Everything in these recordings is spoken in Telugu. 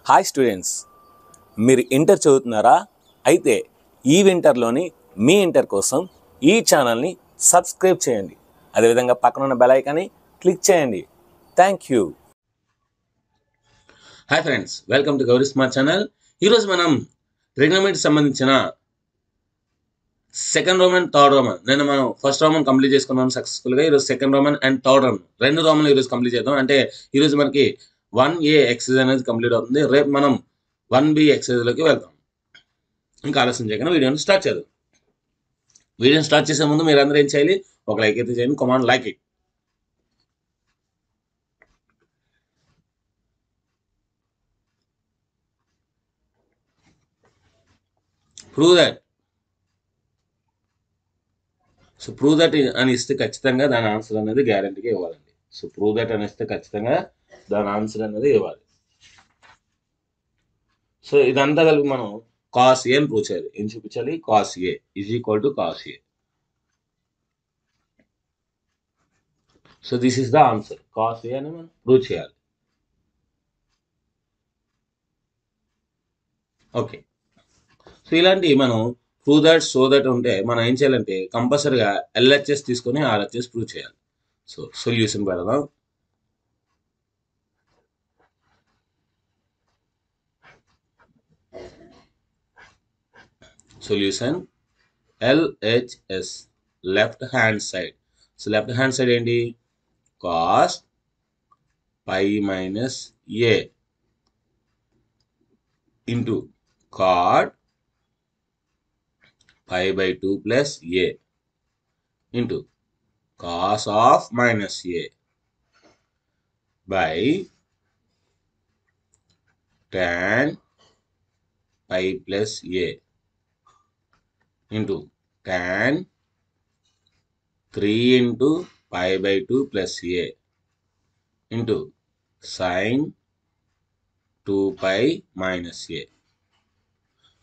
హాయ్ స్టూడెంట్స్, మీరు ఇంటర్ చదువుతున్నారా? అయితే ఈ వింటర్లోని మీ ఇంటర్ కోసం ఈ ఛానల్ని సబ్స్క్రైబ్ చేయండి. అదేవిధంగా పక్కన ఉన్న బెల్ ఐకాన్ని క్లిక్ చేయండి. Thank you. Hi friends, welcome to Gauri smart channel. ఈరోజు మనం ట్రిగ్నోమెట్రీకి సంబంధించిన సెకండ్ రోమన్, థర్డ్ రోమన్. నేను మనం ఫస్ట్ రోమన్ కంప్లీట్ చేసుకున్నాం సక్సెస్ఫుల్గా. ఈరోజు second Roman and third Roman, రెండు రోమన్లు ఈరోజు కంప్లీట్ చేద్దాం. అంటే ఈరోజు మనకి 1A ఎక్సర్సైజ్ అనేది కంప్లీట్ అవుతుంది. రేపు మనం 1B ఎక్సర్సైజ్లోకి వెళ్తాం. ఇంకా ఆలస్యం చేయకుండా వీడియోని స్టార్ట్ చేద్దాం. వీడియోని స్టార్ట్ చేసే ముందు మీరు అందరూ ఏం చేయాలి? ఒక లైక్ అయితే చేయండి. Command like it. Prove that. So prove that అని ఇస్తే ఖచ్చితంగా దాని ఆన్సర్ అనేది గ్యారంటీగా ఇవ్వాలండి. సో ప్రూవ్ దట్ అని ఇస్తే ఖచ్చితంగా దాని ఆన్సర్ అనేది ఇవ్వాలి. సో ఇదంతా కలిపి మనం కాస్ ఏ అని ప్రూవ్ చేయాలి. ఏం చూపించాలి? Cos A is equal to cos A. So this is the answer. Cos A అని మనం ప్రూవ్ చేయాలి. ఓకే, సో ఇలాంటి మనం ప్రూవ్ దట్, సో దట్ ఉంటే మనం ఏం చేయాలంటే కంపల్సరీగా ఎల్హెచ్ఎస్ తీసుకొని ఆర్హెచ్ఎస్ ప్రూవ్ చేయాలి. సో సొల్యూషన్ పెడదాం. Solution LHS, left hand side. So left hand side ఏంటి? Cos pi minus A into cot pi by 2 plus A into cos of minus A by tan pi plus A into tan 3 into pi by 2 plus A into sine 2π minus A.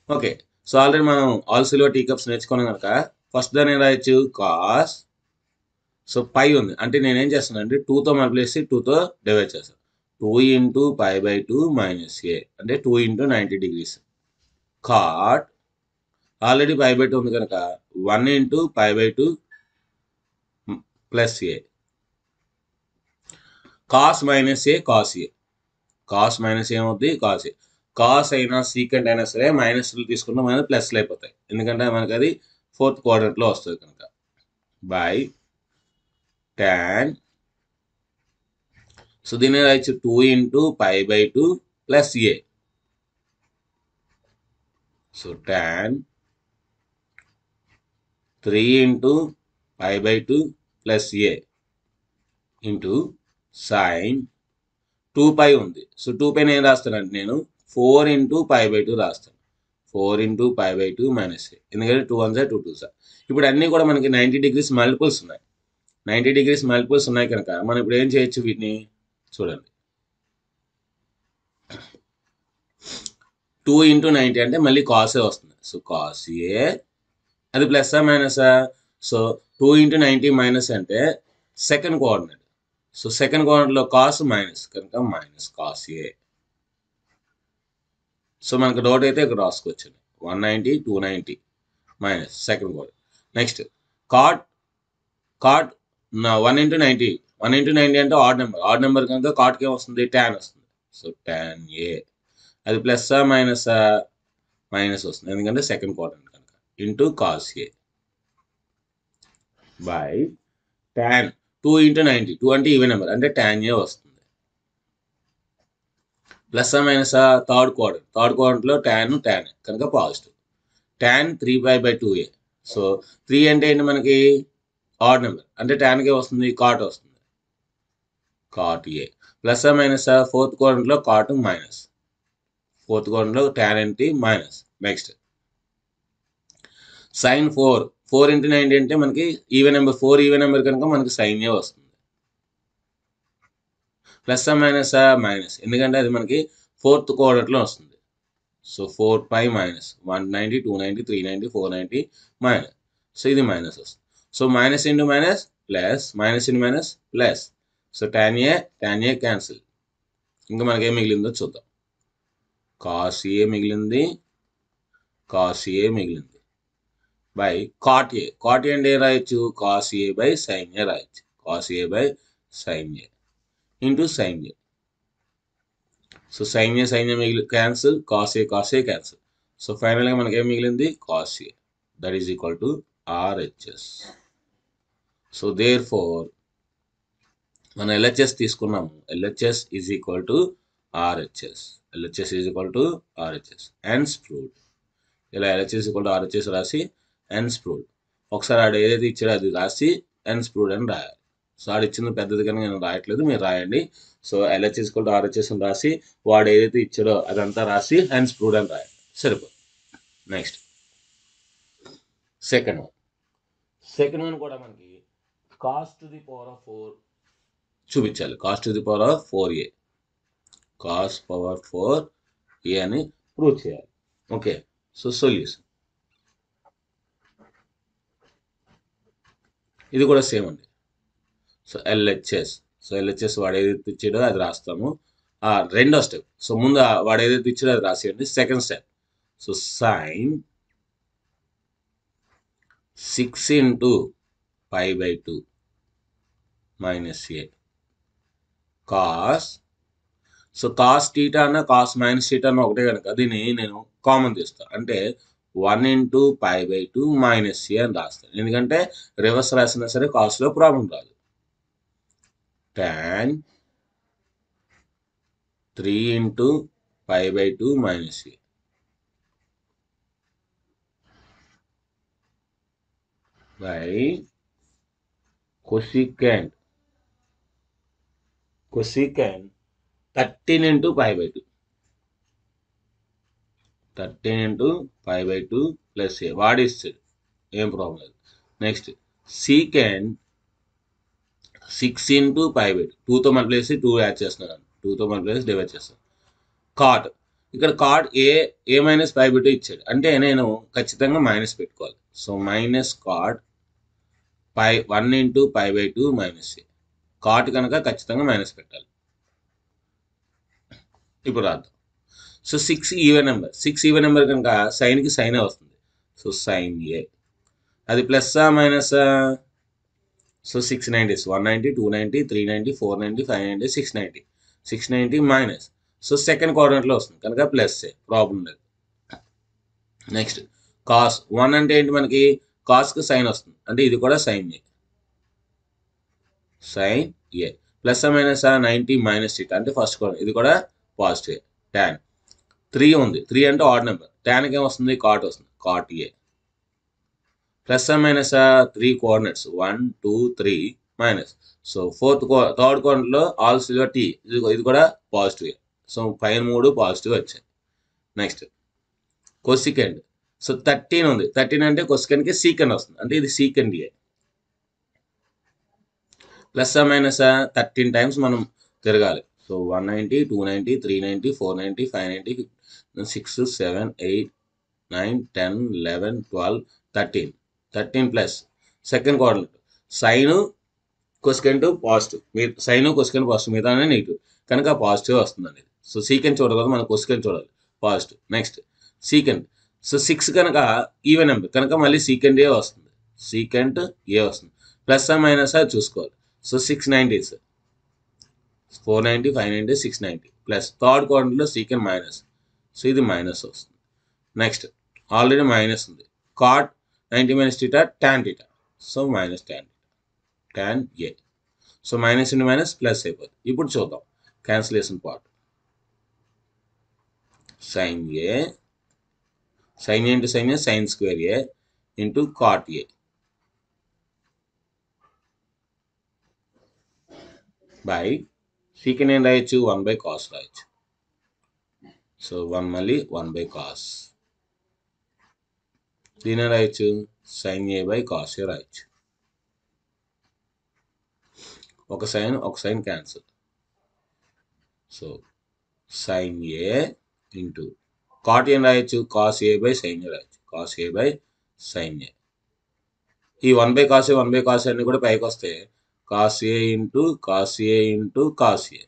Okay, so already మనం ఆల్ సిల్వర్ టీ కప్స్ నేర్చుకున్నాం కనుక ఫస్ట్ దాన్ని ఏం రాయొచ్చు? కాస్. సో పై ఉంది అంటే నేనేం చేస్తాను అంటే 2తో మల్టిప్లై 2తో డివైడ్ చేస్తాను. 2 into pi by 2 minus A అంటే 2 into 90 degrees. Cot already pi by 2 ఉంది కనుక 1 into pi by 2 plus A. Cos minus A cos A. Cos minus ఏమవుతుంది? Cos A. కాస్ అయినా సీకెంట్ అయినా సరే మైనస్లు తీసుకుంటే మనకి ప్లస్లు అయిపోతాయి, ఎందుకంటే మనకి అది 4th క్వాడ్రంట్లో వస్తుంది కనుక. By tan. సో దీన్ని రాయొచ్చు 2 into pi by 2 plus A. So tan 3 into pi by 2 plus A into sine 2π ఉంది. సో 2π నేను రాస్తానంటే నేను 4 ఇంటూ పై బై 2 రాస్తాను. 4 ఇంటూ పై బై 2 మైనస్ ఏ, ఎందుకంటే 2 1 2 2 సార్. ఇప్పుడు అన్నీ కూడా మనకి 90 degrees మల్టిపుల్స్ ఉన్నాయి. 90 degrees మల్టిపుల్స్ ఉన్నాయి కనుక మనం ఇప్పుడు ఏం చేయొచ్చు? వీటిని చూడండి. 2 ఇంటూ 90 అంటే మళ్ళీ కాసే వస్తుంది. సో కాస్ ఏ అది ప్లస్సా మైనసా? సో 2 ఇంటూ 90 మైనస్ అంటే సెకండ్ కోఆర్డినేట్. సో సెకండ్ కోఆర్డినేట్లో కాస్ మైనస్ కనుక మైనస్ కాస్ ఏ. సో మనకు డౌట్ అయితే ఇక్కడ రాసుకోవచ్చు. 190 290 minus second coordinate. Next cot. Cot 1 into 90. 1 into 90 అంటే ఆడ్ నెంబర్. ఆడ్ నెంబర్ కనుక కాట్కి ఏమొస్తుంది? tan వస్తుంది. సో tan ఏ అది ప్లస్సా మైనసా? మైనస్ వస్తుంది, ఎందుకంటే సెకండ్ కోఆర్డినేట్ కనుక. Into cos A by tan 2 into 90. 2 అంటే ఈవెన్ నెంబర్ అంటే tan ఏ వస్తుంది. ప్లస్సా మైనసా? Third quadrant. థర్డ్ క్వాడ్రంట్లో tan కనుక positive. tan 3π by 2a. So 3 అంటే ఏంటి మనకి? ఆడ్ నెంబర్ అంటే tanకే వస్తుంది, కాట్ వస్తుంది. కాట్ ఏ ప్లస్సా మైనసా? 4th క్వాడ్రంట్లో కాట్ మైనస్. 4th క్వాడ్రంట్లో tan ఏంటి? మైనస్. Next sine 4. 4 ఇంటూ 90 అంటే మనకి ఈవెన్ నెంబర్. 4 ఈవెన్ నెంబర్ కనుక మనకి సైన్ ఏ వస్తుంది. ప్లస్సా మైనసా? మైనస్, ఎందుకంటే అది మనకి 4th క్వాడ్రంట్లో వస్తుంది. So 4π minus 190 290 390 490 minus. సో ఇది మైనస్ వస్తుంది. So minus into minus plus, minus into minus plus. So tan A cancel. ఇంకా మనకి ఏం మిగిలిందో చూద్దాం. కాస్ ఏ మిగిలింది, కాస్ ఏ మిగిలింది by cot A. Cot A అంటే ఏం రాయొచ్చు, cos A by sine A రాయొచ్చు. Cos A by sine A into sine A. So sine A మిగిలి cancel, cos A cancel. So ఫైనల్గా మనకి ఏం మిగిలింది, cos A. That is equal to RHS. So therefore మనం ఎల్హెచ్ఎస్ తీసుకున్నాము. LHS is equal to RHS. LHS is equal to RHS. Hence proved. ఇలా ఎల్హెచ్ఎస్ ఈక్వల్ టు ఆర్హెచ్ఎస్ రాసి హెన్స్ ప్రూవ్డ్. ఒకసారి ఆడు ఏదైతే ఇచ్చాడో అది రాసి హెన్స్ ప్రూవ్డ్ అని రాయాలి. సో ఆడు ఇచ్చింది పెద్దది కనుక నేను రాయట్లేదు, మీరు రాయండి. So LHS equal to RHS అని రాసి వాడు ఏదైతే ఇచ్చాడో అదంతా రాసి హెన్స్ ప్రూవ్డ్ అని రాయాలి. సరిపోతుంది. నెక్స్ట్ సెకండ్ వన్ కూడా మనకి cos to the power of 4 చూపించాలి. Cos to the power of 4a, cos power 4a అని ప్రూవ్ చేయాలి. ఓకే, సో సొల్యూషన్ ఇది కూడా సేమ్ అండి. సో ఎల్హెచ్ఎస్ వాడు ఏదైతే ఇచ్చాడో అది రాస్తాము. రెండో స్టెప్. సో ముందు వాడు ఏదైతే ఇచ్చాడో అది రాసేయండి. Second step. So sine 6 into π/2 minus A cos. So cos theta అన్న కాస్ మైనస్ టీటా అన్న ఒకటే కనుక దీన్ని నేను కామన్ తీస్తాను. అంటే 1 ఇంటూ π/2 మైనస్ ఏ అని రాస్తాను. ఎందుకంటే రివర్స్ రాసినా సరే కాస్ట్లో ప్రాబ్లం రాదు. tan 3 into π/2 minus A by cosecant 13 into π/2. 13 into π/2 plus A వాడిస్తాడు, ఏం ప్రాబ్లం లేదు. Next secant 6 into π/2. 2తో మల్టిప్లై చేసి 2 యాడ్ చేస్తున్నాను. 2తో మల్టిప్లై చేసి డివైడ్ చేస్తాను. కాట్ ఇక్కడ కాట్ ఏ మైనస్ π/2 ఇచ్చాడు అంటే నేను ఖచ్చితంగా మైనస్ పెట్టుకోవాలి. So minus cot 1 into π/2 minus A. Cot కనుక ఖచ్చితంగా మైనస్ పెట్టాలి. ఇప్పుడు రాద్దాం. సో 6 ఈవెన్ నెంబర్ కనుక సైన్కి సైనే వస్తుంది. సో సైన్ ఏ అది ప్లస్సా మైనసా. సో 690, 190, 290, 390, 490, 590, 690. 690 మైనస్. సో సెకండ్ క్వాడ్రంట్లో వస్తుంది కనుక ప్లస్ ఏ, ప్రాబ్లం లేదు. నెక్స్ట్ కాస్ 1 అంటే ఏంటి, మనకి కాస్కి సైన్ వస్తుంది అంటే ఇది కూడా sign A. Sine A plus minus 90 minus theta అంటే ఫస్ట్ క్వాడ్రంట్, ఇది కూడా పాజిటివ్. ట్యాన్ 3 ఉంది. 3 అంటే ఆడ్ నెంబర్. ట్యాన్కి ఏమొస్తుంది, కాట్ వస్తుంది. Cot A plus minus 3 coordinates 1 2 3 minus. So third క్వాడ్రంట్లో ఆల్ సిల్వర్ టీ, ఇది కూడా పాజిటివ్. సో పైన 3 పాజిటివ్ వచ్చాయి. నెక్స్ట్ కొసికెండ్. సో 13 ఉంది. 13 అంటే కొసికెండ్కి సీకెండ్ వస్తుంది అంటే ఇది సీకెండ్ ఏ. ప్లస్ మైనస్ 13 టైమ్స్ మనం తిరగాలి. So 190, 290, 390, 490, 590, 6 7 8 9 10 11 12 13. 13 plus second quadrant sine cosecant positive, sine cosecant positive, మిగతానే నెగిటివ్ కనుక పాజిటివ్ వస్తుంది అనేది. సో సీకెంట్ చూడకూడదు, మనం కొసికెంట్ చూడాలి, పాజిటివ్. Next secant. సో 6 కనుక ఈవెన్ నెంబర్ కనుక మళ్ళీ సీకెంట్ ఏ వస్తుంది. సీకెంట్ ఏ వస్తుంది. ప్లస్ మైనస్ చూసుకోవాలి. సో 690, 490, 590, 690 ప్లస్ థర్డ్ క్వాడ్రంట్లో సీకెంట్ మైనస్. సో ఇది మైనస్ వస్తుంది. నెక్స్ట్ ఆల్రెడీ మైనస్ ఉంది. Cot 90 minus theta tan theta. So minus tan A. So minus into minus plus అయిపోతుంది. ఇప్పుడు చూద్దాం cancellation part. Sine A into sine A sine square A into cot A by secant ఏం రాయొచ్చు, 1/cos రాయొచ్చు. సో 1 మళ్ళీ 1/cos. దీని రాయొచ్చు సైన్ a/cos ఏ రాయొచ్చు. ఒక sine cancel. So sine A into cot ఏం రాయొచ్చు, కాస్ a/sin ఏ రాయొచ్చు. Cos a/sin A. ఈ 1/cos అన్ని కూడా పైకి వస్తే cos A into cos A into cos A.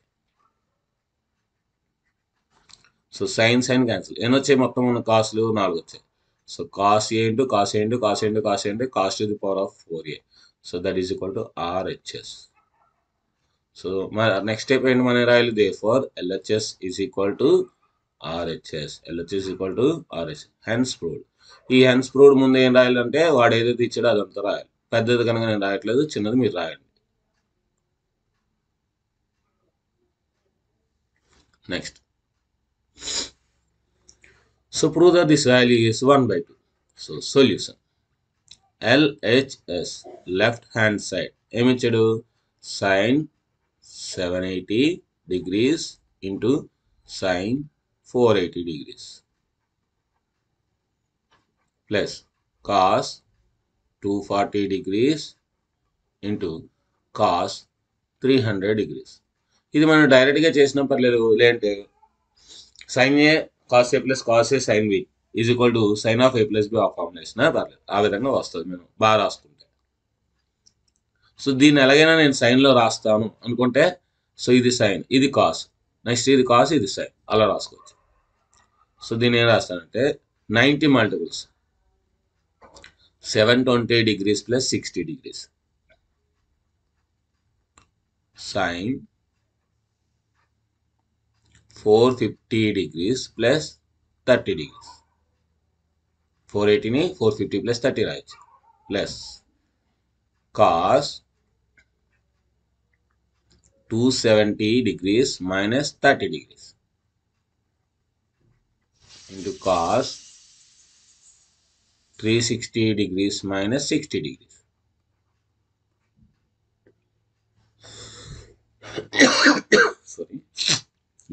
So sine sine cancel. ఎన్ని వచ్చాయి మొత్తం ఉన్న కాస్ట్లు? 4 వచ్చాయి. So cos A into cos A into cos A into cos A అంటే cos to the power of 4a. So that is equal to RHS. So మరి నెక్స్ట్ స్టెప్ ఏంటి మనం రాయాలి? Therefore LHS is equal to RHS. LHS is equal to RHS. Hence proved. ఈ హెన్స్ ప్రూవ్డ్ ముందు ఏం రాయాలంటే వాడు ఏదైతే ఇచ్చాడో అదంతా రాయాలి. పెద్దది కనుక నేను రాయట్లేదు, చిన్నది మీరు రాయండి. Next, so prove that this value is 1/2. So solution, LHS left hand side ఏమి ఇచ్చాడు? sin 780 degrees into sin 480 degrees plus cos 240 degrees into cos 300 degrees. ఇది మనం డైరెక్ట్గా చేసిన పర్లేదు, లేదంటే sin a cos a plus cos a sin b is equal to sine of a plus b of formulation పర్లేదు, ఆ విధంగా వస్తుంది మనం బాగా రాసుకుంటే. సో దీన్ని ఎలాగైనా నేను సైన్లో రాస్తాను అనుకుంటే, సో ఇది సైన్, ఇది కాస్, నెక్స్ట్ ఇది కాస్, ఇది సైన్, అలా రాసుకోవచ్చు. సో దీన్ని ఏం రాస్తానంటే 90 multiples 720 degrees plus 60 degrees sin 450 degrees plus 30 degrees. 480ని 450 plus 30 రాయొచ్చు. Plus cos 270 degrees minus 30 degrees into cos 360 degrees minus 60 degrees. Sorry.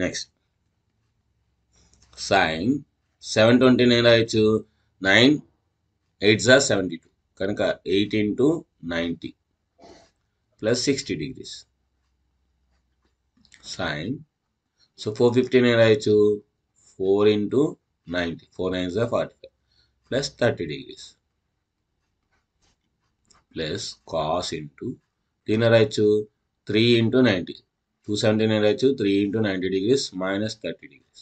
Next, sin 720 రాయొచ్చు. 9 8s are 72 కనుక 8 into 90 plus 60 degrees sin. So 450 రాయొచ్చు. 4 into 90, 4 9s are 45 plus 30 degrees plus cos into దీన్ని రాయొచ్చు 3 into 90, 279 రాయొచ్చు. 3 into 90 degrees minus 30 degrees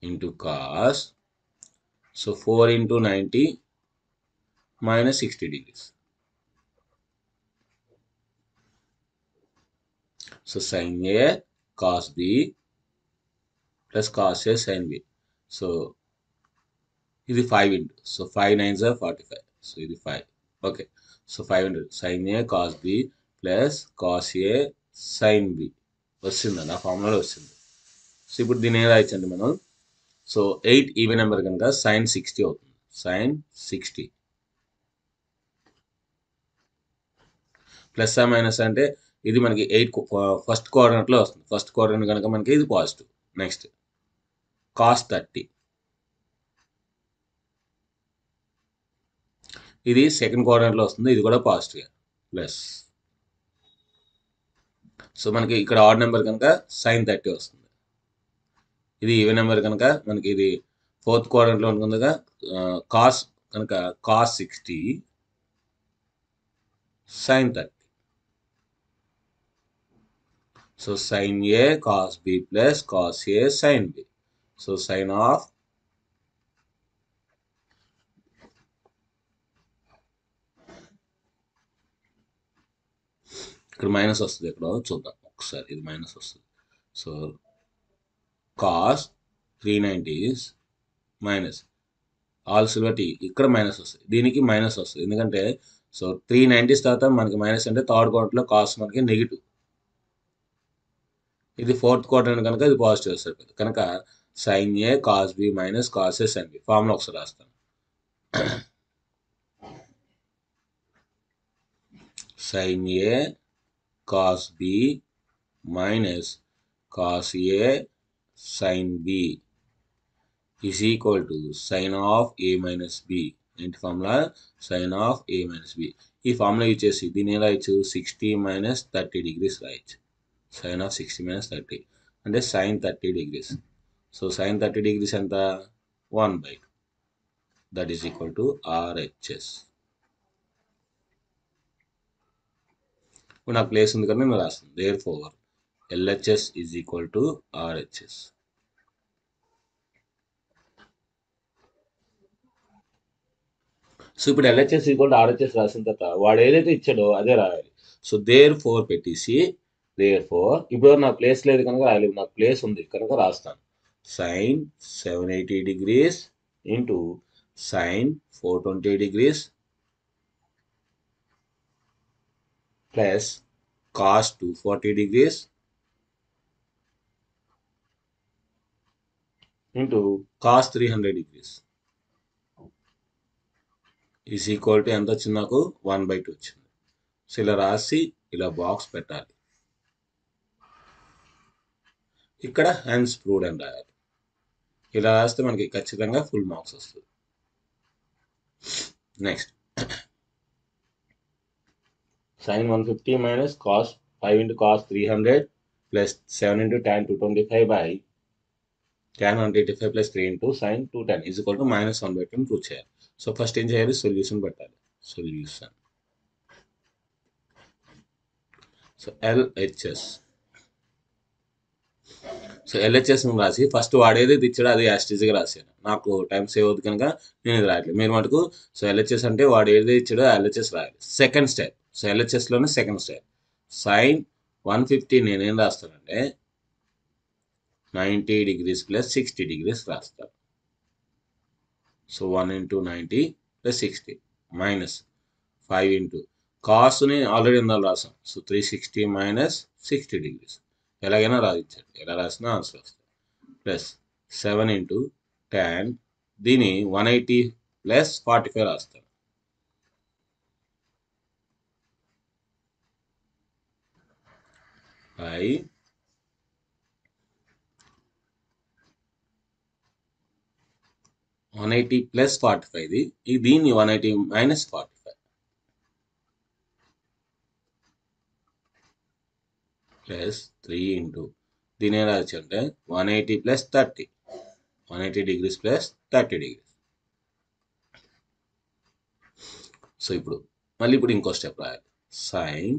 into cos. So 4 into 90 minus 60 degrees. So sin A cos B plus cos A sin B. So ఇది 5 into, so 5 9s are 45, so ఇది 5. Okay, so 500 sin A cos B plus cos A sin B వచ్చిందండి, ఆ ఫార్ములాలో వచ్చింది. సో ఇప్పుడు దీన్ని ఏం రాయొచ్చండి మనం? సో 8 ఈవెన్ నెంబర్ కనుక sin 60 అవుతుంది. sin 60 ప్లస్ ఆ మైనస్ అంటే ఇది మనకి 8 ఫస్ట్ క్వాడ్రంట్లో వస్తుంది. ఫస్ట్ క్వాడ్రంట్ కనుక మనకి ఇది పాజిటివ్. నెక్స్ట్ cos 30, ఇది సెకండ్ క్వాడ్రంట్లో వస్తుంది, ఇది కూడా పాజిటివ్. ప్లస్ సో మనకి ఇక్కడ ఆడ్ నెంబర్ కనుక sin 30 వస్తుంది. ఇది ఈవెన్ నెంబర్ కనుక మనకి ఇది ఫోర్త్ క్వాడ్రంట్లో ఉంటుందిగా, కాస్ కనుక cos 60 sin 30. So sin A cos B plus cos A sin B. So sin of ఇక్కడ మైనస్ వస్తుంది, ఇక్కడ చూద్దాం ఒకసారి, ఇది మైనస్ వస్తుంది. సో cos 390 మైనస్ ఆల్సో బట్టి ఇక్కడ మైనస్ వస్తుంది, దీనికి మైనస్ వస్తుంది. ఎందుకంటే సో 390 తర్వాత మనకి మైనస్ అంటే థర్డ్ క్వార్టర్లో కాస్ మనకి నెగిటివ్, ఇది ఫోర్త్ క్వార్టర్ కనుక ఇది పాజిటివ్ వస్తుంది. కనుక sin A cos B minus cos A sin B. Formula ఒకసారి రాస్తాను. sin A cos B minus cos A sin B is equal to sin of A minus B. ఏంటి formula? sin of A minus B. ఈ ఫార్ములా యూజ్ చేసి దీన్ని ఏం రాయొచ్చు? 60 minus 30 degrees రాయొచ్చు. sin of 60 minus 30 అంటే sin 30 degrees. So sin 30 degrees ఎంత? 1/2. That is equal to RHS. ఇప్పుడు నాకు ప్లేస్ ఉంది కదా నేను రాస్తాను. Therefore LHS is equal to RHS. So ఇప్పుడు ఎల్హెచ్ఎస్ ఈక్వల్ టు ఆర్హెచ్ఎస్ రాసిన తర్వాత వాడు ఏదైతే ఇచ్చాడో అదే రాయాలి. సో దేర్ ఫోర్ పెట్టేసి దేర్ ఫోర్ ఇప్పుడు నాకు ప్లేస్ లేదు కనుక రాయలేదు, నాకు ప్లేస్ ఉంది కనుక రాస్తాను. Sine 780 degrees into sine 420 degrees plus cos 240 degrees into cos 300 degrees is equal to ఎంత వచ్చింది నాకు 1/2 వచ్చింది. సో ఇలా రాసి ఇలా బాక్స్ పెట్టాలి. ఇక్కడ హెన్స్ ప్రూవ్డ్ అని రాయాలి. ఇలా రాస్తే మనకి ఖచ్చితంగా ఫుల్ మార్క్స్ వస్తుంది. Next sin 150 minus cos 5 into cos 300 plus 7 into tan 225 by tan 185 plus 3 into sin 210 is equal to minus 1/2 prove చేయాలి. సో ఫస్ట్ ఏం చేయాలి, సొల్యూషన్ పెట్టాలి. సొల్యూషన్ సో ఎల్హెచ్ఎస్ రాసి ఫస్ట్ వాడేదైతే ఇచ్చాడో అది యాస్టీజ్గా రాశాను. నాకు టైం సేవ్ అవుతుంది కనుక నేను ఇది రాయట్లేదు. మీరు మటుకు సో ఎల్హెచ్ఎస్ అంటే వాడు ఏదైతే ఇచ్చాడో ఎల్హెచ్ఎస్ రాయాలి. సెకండ్ స్టెప్, సో ఎల్హెచ్ఎస్లోనే సెకండ్ స్టెప్ సైన్ 150 నేనేం రాస్తానంటే 90 degrees ప్లస్ 60 degrees రాస్తాను. So 1 into 90 plus 60 minus 5 into కాస్ని ఆల్రెడీ ఇందాక రాసాం. సో 360 మైనస్ 60 degrees ఎలాగైనా రాయించాడు, ఎలా రాసినా ఆన్సర్ వస్తుంది. ప్లస్ 7 into tan దీని 180 ప్లస్ 45 రాస్తాను. బై 180 ప్లస్ 45 దీన్ని 180 మైనస్ 45 ప్లస్ 3 into దీని ఏం రాయచ్చు అంటే 180 plus 30 180 degrees plus 30 degrees. So ఇప్పుడు మళ్ళీ ఇంకో స్టెప్ రాయాలి. Sine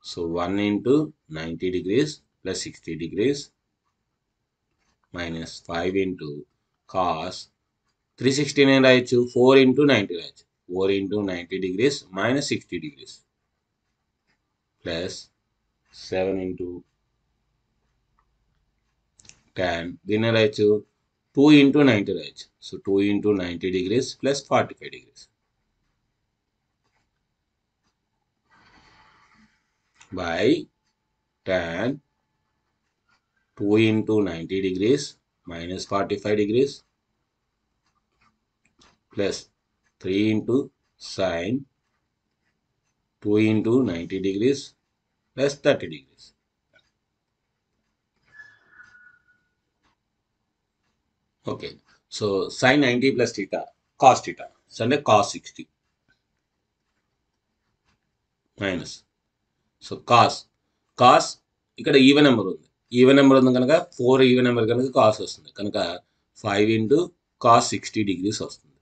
so 1 into 90 degrees plus 60 degrees minus 5 into cos 360 నేను రాయొచ్చు, 4 into 90 రాయొచ్చు. 4 into 90 degrees minus 60 degrees plus 7 into tan దీన్ని రాయొచ్చు 2 into 90 రాయొచ్చు. So 2 into 90 degrees plus 45 degrees by tan 2 into 90 degrees minus 45 degrees plus 3 into sin 2 into 90 degrees plus 30 degrees. Okay, so sin 90 plus theta cos theta, so అంటే cos 60 minus సో కాస్ ఇక్కడ ఈవెన్ నెంబర్ ఉంది, ఈవెన్ నెంబర్ ఉంది కనుక 4 ఈవెన్ నెంబర్ కనుక కాస్ వస్తుంది కనుక 5 into cos 60 degrees వస్తుంది.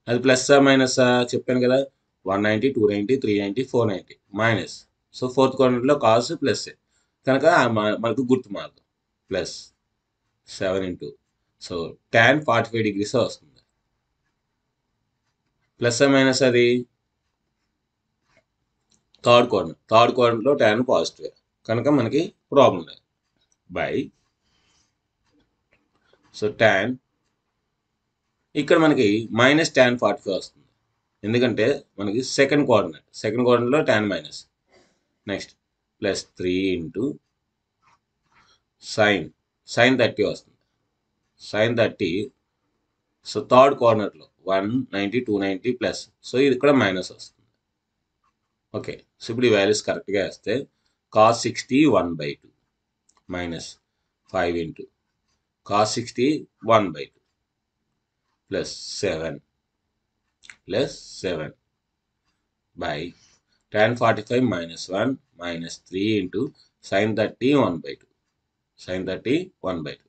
అది ప్లస్ మైనస్ చెప్పాను కదా, 190 290 390 490 మైనస్. సో ఫోర్త్ క్వాడ్రంట్లో కాస్ ప్లస్ కనుక మనకు గుర్తు మారదు. Plus 7 into so tan 45 degrees వస్తుంది. ప్లస్ మైనస్ అది థర్డ్ క్వాడ్రంట్లో tan పాజిటివ్ కనుక మనకి ప్రాబ్లం లేదు. బై సో tan ఇక్కడ మనకి మైనస్ tan 45 వస్తుంది ఎందుకంటే మనకి సెకండ్ క్వాడ్రంట్లో tan minus. Next plus 3 into sine 30 వస్తుంది. సైన్ 30 సో థర్డ్ కార్నర్లో 190 290 ప్లస్, సో ఇది ఇక్కడ మైనస్ వస్తుంది. ఓకే, సో ఇప్పుడు ఈ వాల్యూస్ కరెక్ట్గా వేస్తే cos 60 1/2 minus 5 into cos 60 1/2 plus 7 by tan 45 minus 1 minus 3 into sin 30 1/2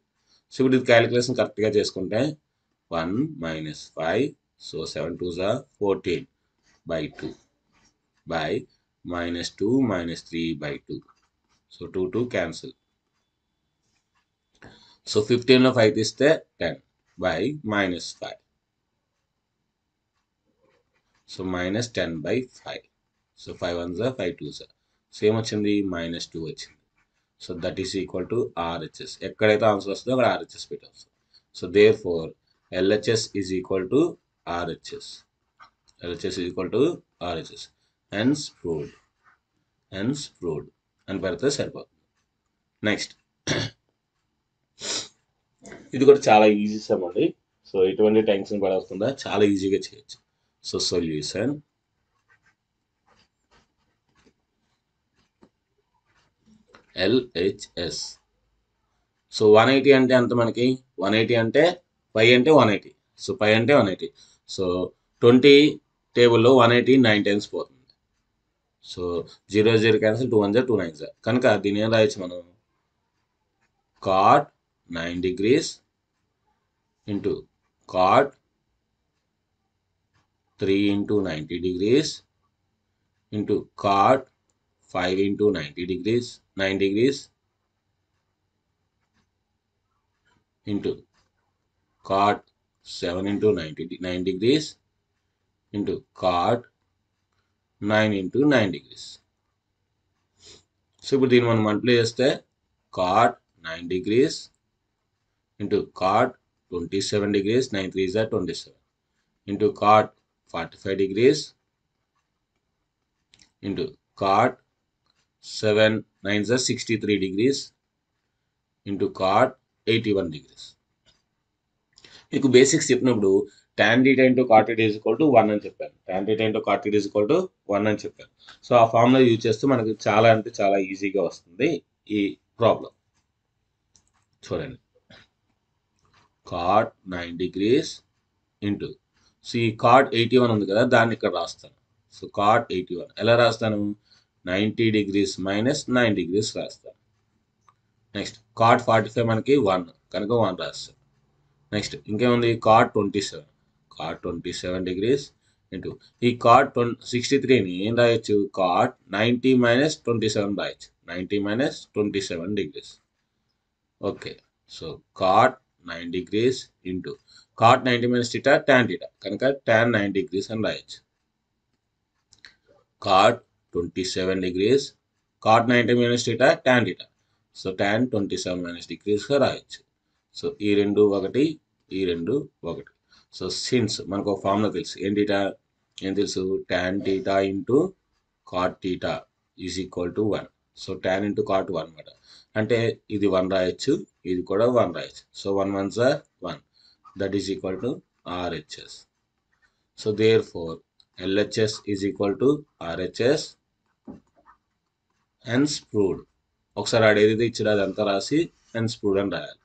so ఇప్పుడు ఇది క్యాలిక్యులేషన్ కరెక్ట్గా చేసుకుంటే 1 minus 5 so 7 2s are 14/2 by minus 2 minus 3/2 so 2 cancel. So 15లో 5 తీస్తే 10 by minus 5 so minus 10/5. So 5 1s 5 2s. Same వచ్చింది -2 వచ్చింది. So that is equal to RHS. ఎక్కడైతే ఆన్సర్ వస్తుందో అక్కడ RHS పెట్టాల్సి. So therefore LHS is equal to RHS. LHS is equal to RHS. Hence proved అని పెడితే సరిపోతుంది. నెక్స్ట్ ఇది కూడా చాలా ఈజీ సమ్ అండి. సో ఎటువంటి టెన్షన్ పడకుండా చాలా ఈజీగా చేయొచ్చు. So solution LHS. సో 180 అంటే అంత మనకి 180 అంటే పై అంటే 180. సో పై అంటే 180. సో 20 టేబుల్లో 180 9 టైమ్స్ పోతుంది. సో 0 0 క్యాన్సిల్, 2 1 2 9 కనుక దీని ఏం రాయొచ్చు మనం? cot 9 degrees into cot 3 into 90 degrees into cot 5 into 90 degrees 9 degrees into cot 7 into 9 degrees into cot 9 into 9 degrees. So ఇప్పుడు దీన్ని మనం మల్టిప్లై చేస్తే cot 9 degrees into cot 27 degrees 9 3s are 27 into cot 45 degrees into cot 7 9s are 63 degrees into cot 81 degrees. మీకు బేసిక్స్ చెప్పినప్పుడు tan theta into cot theta is equal to 1 అని చెప్పాను. tan theta into cot theta is equal to 1 అని చెప్పాను. సో ఆ ఫార్ములా యూజ్ చేస్తే మనకు చాలా అంటే చాలా ఈజీగా వస్తుంది ఈ ప్రాబ్లం. చూడండి, cot 9 degrees into సో ఈ cot 81 ఉంది కదా, దాన్ని ఇక్కడ రాస్తాను. సో cot 81 ఎలా రాస్తాను? 90 degrees minus 9 degrees రాస్తాను. నెక్స్ట్ cot 45 మనకి 1 కనుక 1 రాస్తాను. నెక్స్ట్ ఇంకేముంది? cot 27 degrees ఇంటూ ఈ cot 63ని ఏం రాయొచ్చు? cot 90 minus 27 రాయొచ్చు. 90 minus 27 degrees. Okay, so cot 9 degrees into cot 90 minus theta tan theta కనుక tan 9 degrees అని రాయొచ్చు. cot 27 degrees cot 90 minus theta tan theta. So tan 27 minus degreesగా రాయొచ్చు. సో ఈ రెండు ఒకటి, ఈ రెండు ఒకటి. సో సిన్స్ మనకు ఒక ఫార్ములా తెలుసు. ఏం తెలుసు? tan theta into cot theta is equal to 1. So tan into cot 1 అనమాట. అంటే ఇది 1 రాయొచ్చు, ఇది కూడా 1 రాయొచ్చు. So 1 1s are 1. That is equal to RHS. So therefore LHS is equal to RHS. Hence proved. ఒకసారి ఆడ ఏదైతే ఇచ్చాడో అదంతా రాసి హెన్స్ ప్రూవ్డ్ అని రాయాలి.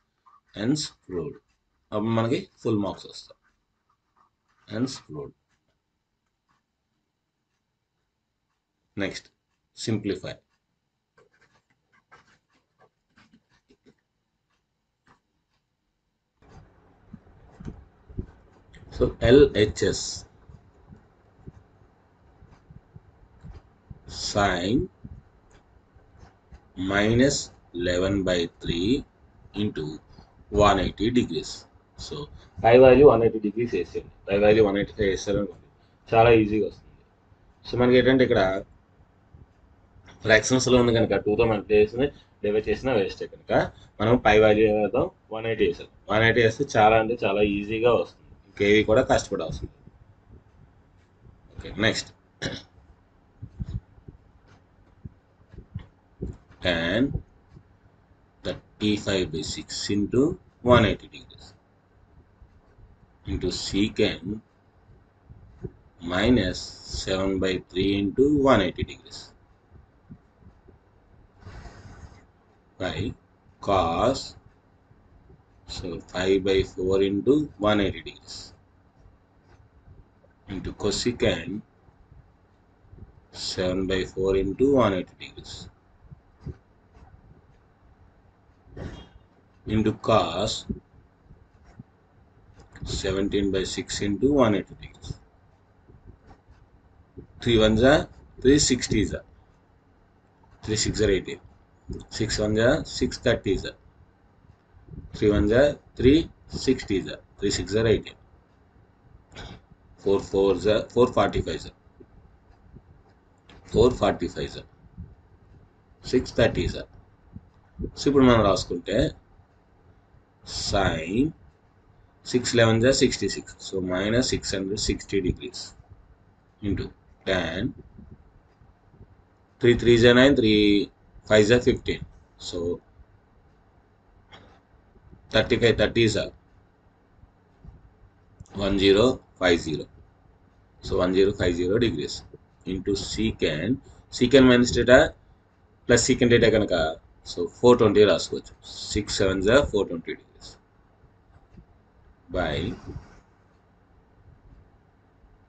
Hence proved. అప్పుడు మనకి ఫుల్ మార్క్స్ వస్తాయి. Hence proved. Next simplify. So LHS sin -11/3 into 180 degrees. సో పై వాల్యూ 180 degrees వేసేయండి. పై వాల్యూ 185 వేస్తారు అనుకోండి, చాలా ఈజీగా వస్తుంది. సో మనకి ఏంటంటే ఇక్కడ ఫ్రాక్షన్స్లో ఉంది కనుక 2తో మల్టిప్లై చేసి డివైడ్ చేసినా వేస్ట్. కనుక మనం పై వాల్యూ వేద్దాం, 180 వేసాం. 180 వేస్తే చాలా అంటే చాలా ఈజీగా వస్తుంది. ఇంకేవి కూడా కష్టపడాల్సింది. Okay, next tan 35/6 into 180 degrees into secant -7/3 into 180 degrees by cos 5/4 into 180 degrees into cosecant 7/4 into 180 degrees into cos 17/6 into 180 degrees. 3 1s are 3 60s are 3 6s are 18. 6 1s are 6 30s are 3 1s are 3 60s are 3 6s are 18. 4 4 za 445 za 445 za 630 za. So ఇప్పుడు మనం రాసుకుంటే sin 611 जा 66, so minus 660 degrees into tan 3 3 जा 9, 3 5 जा 15, so 35 30 जा 1050, so 1050 degrees into secant minus theta plus secant theta కనుక so 420 రాసుకోవచ్చు. 6 7 जा 420 degrees by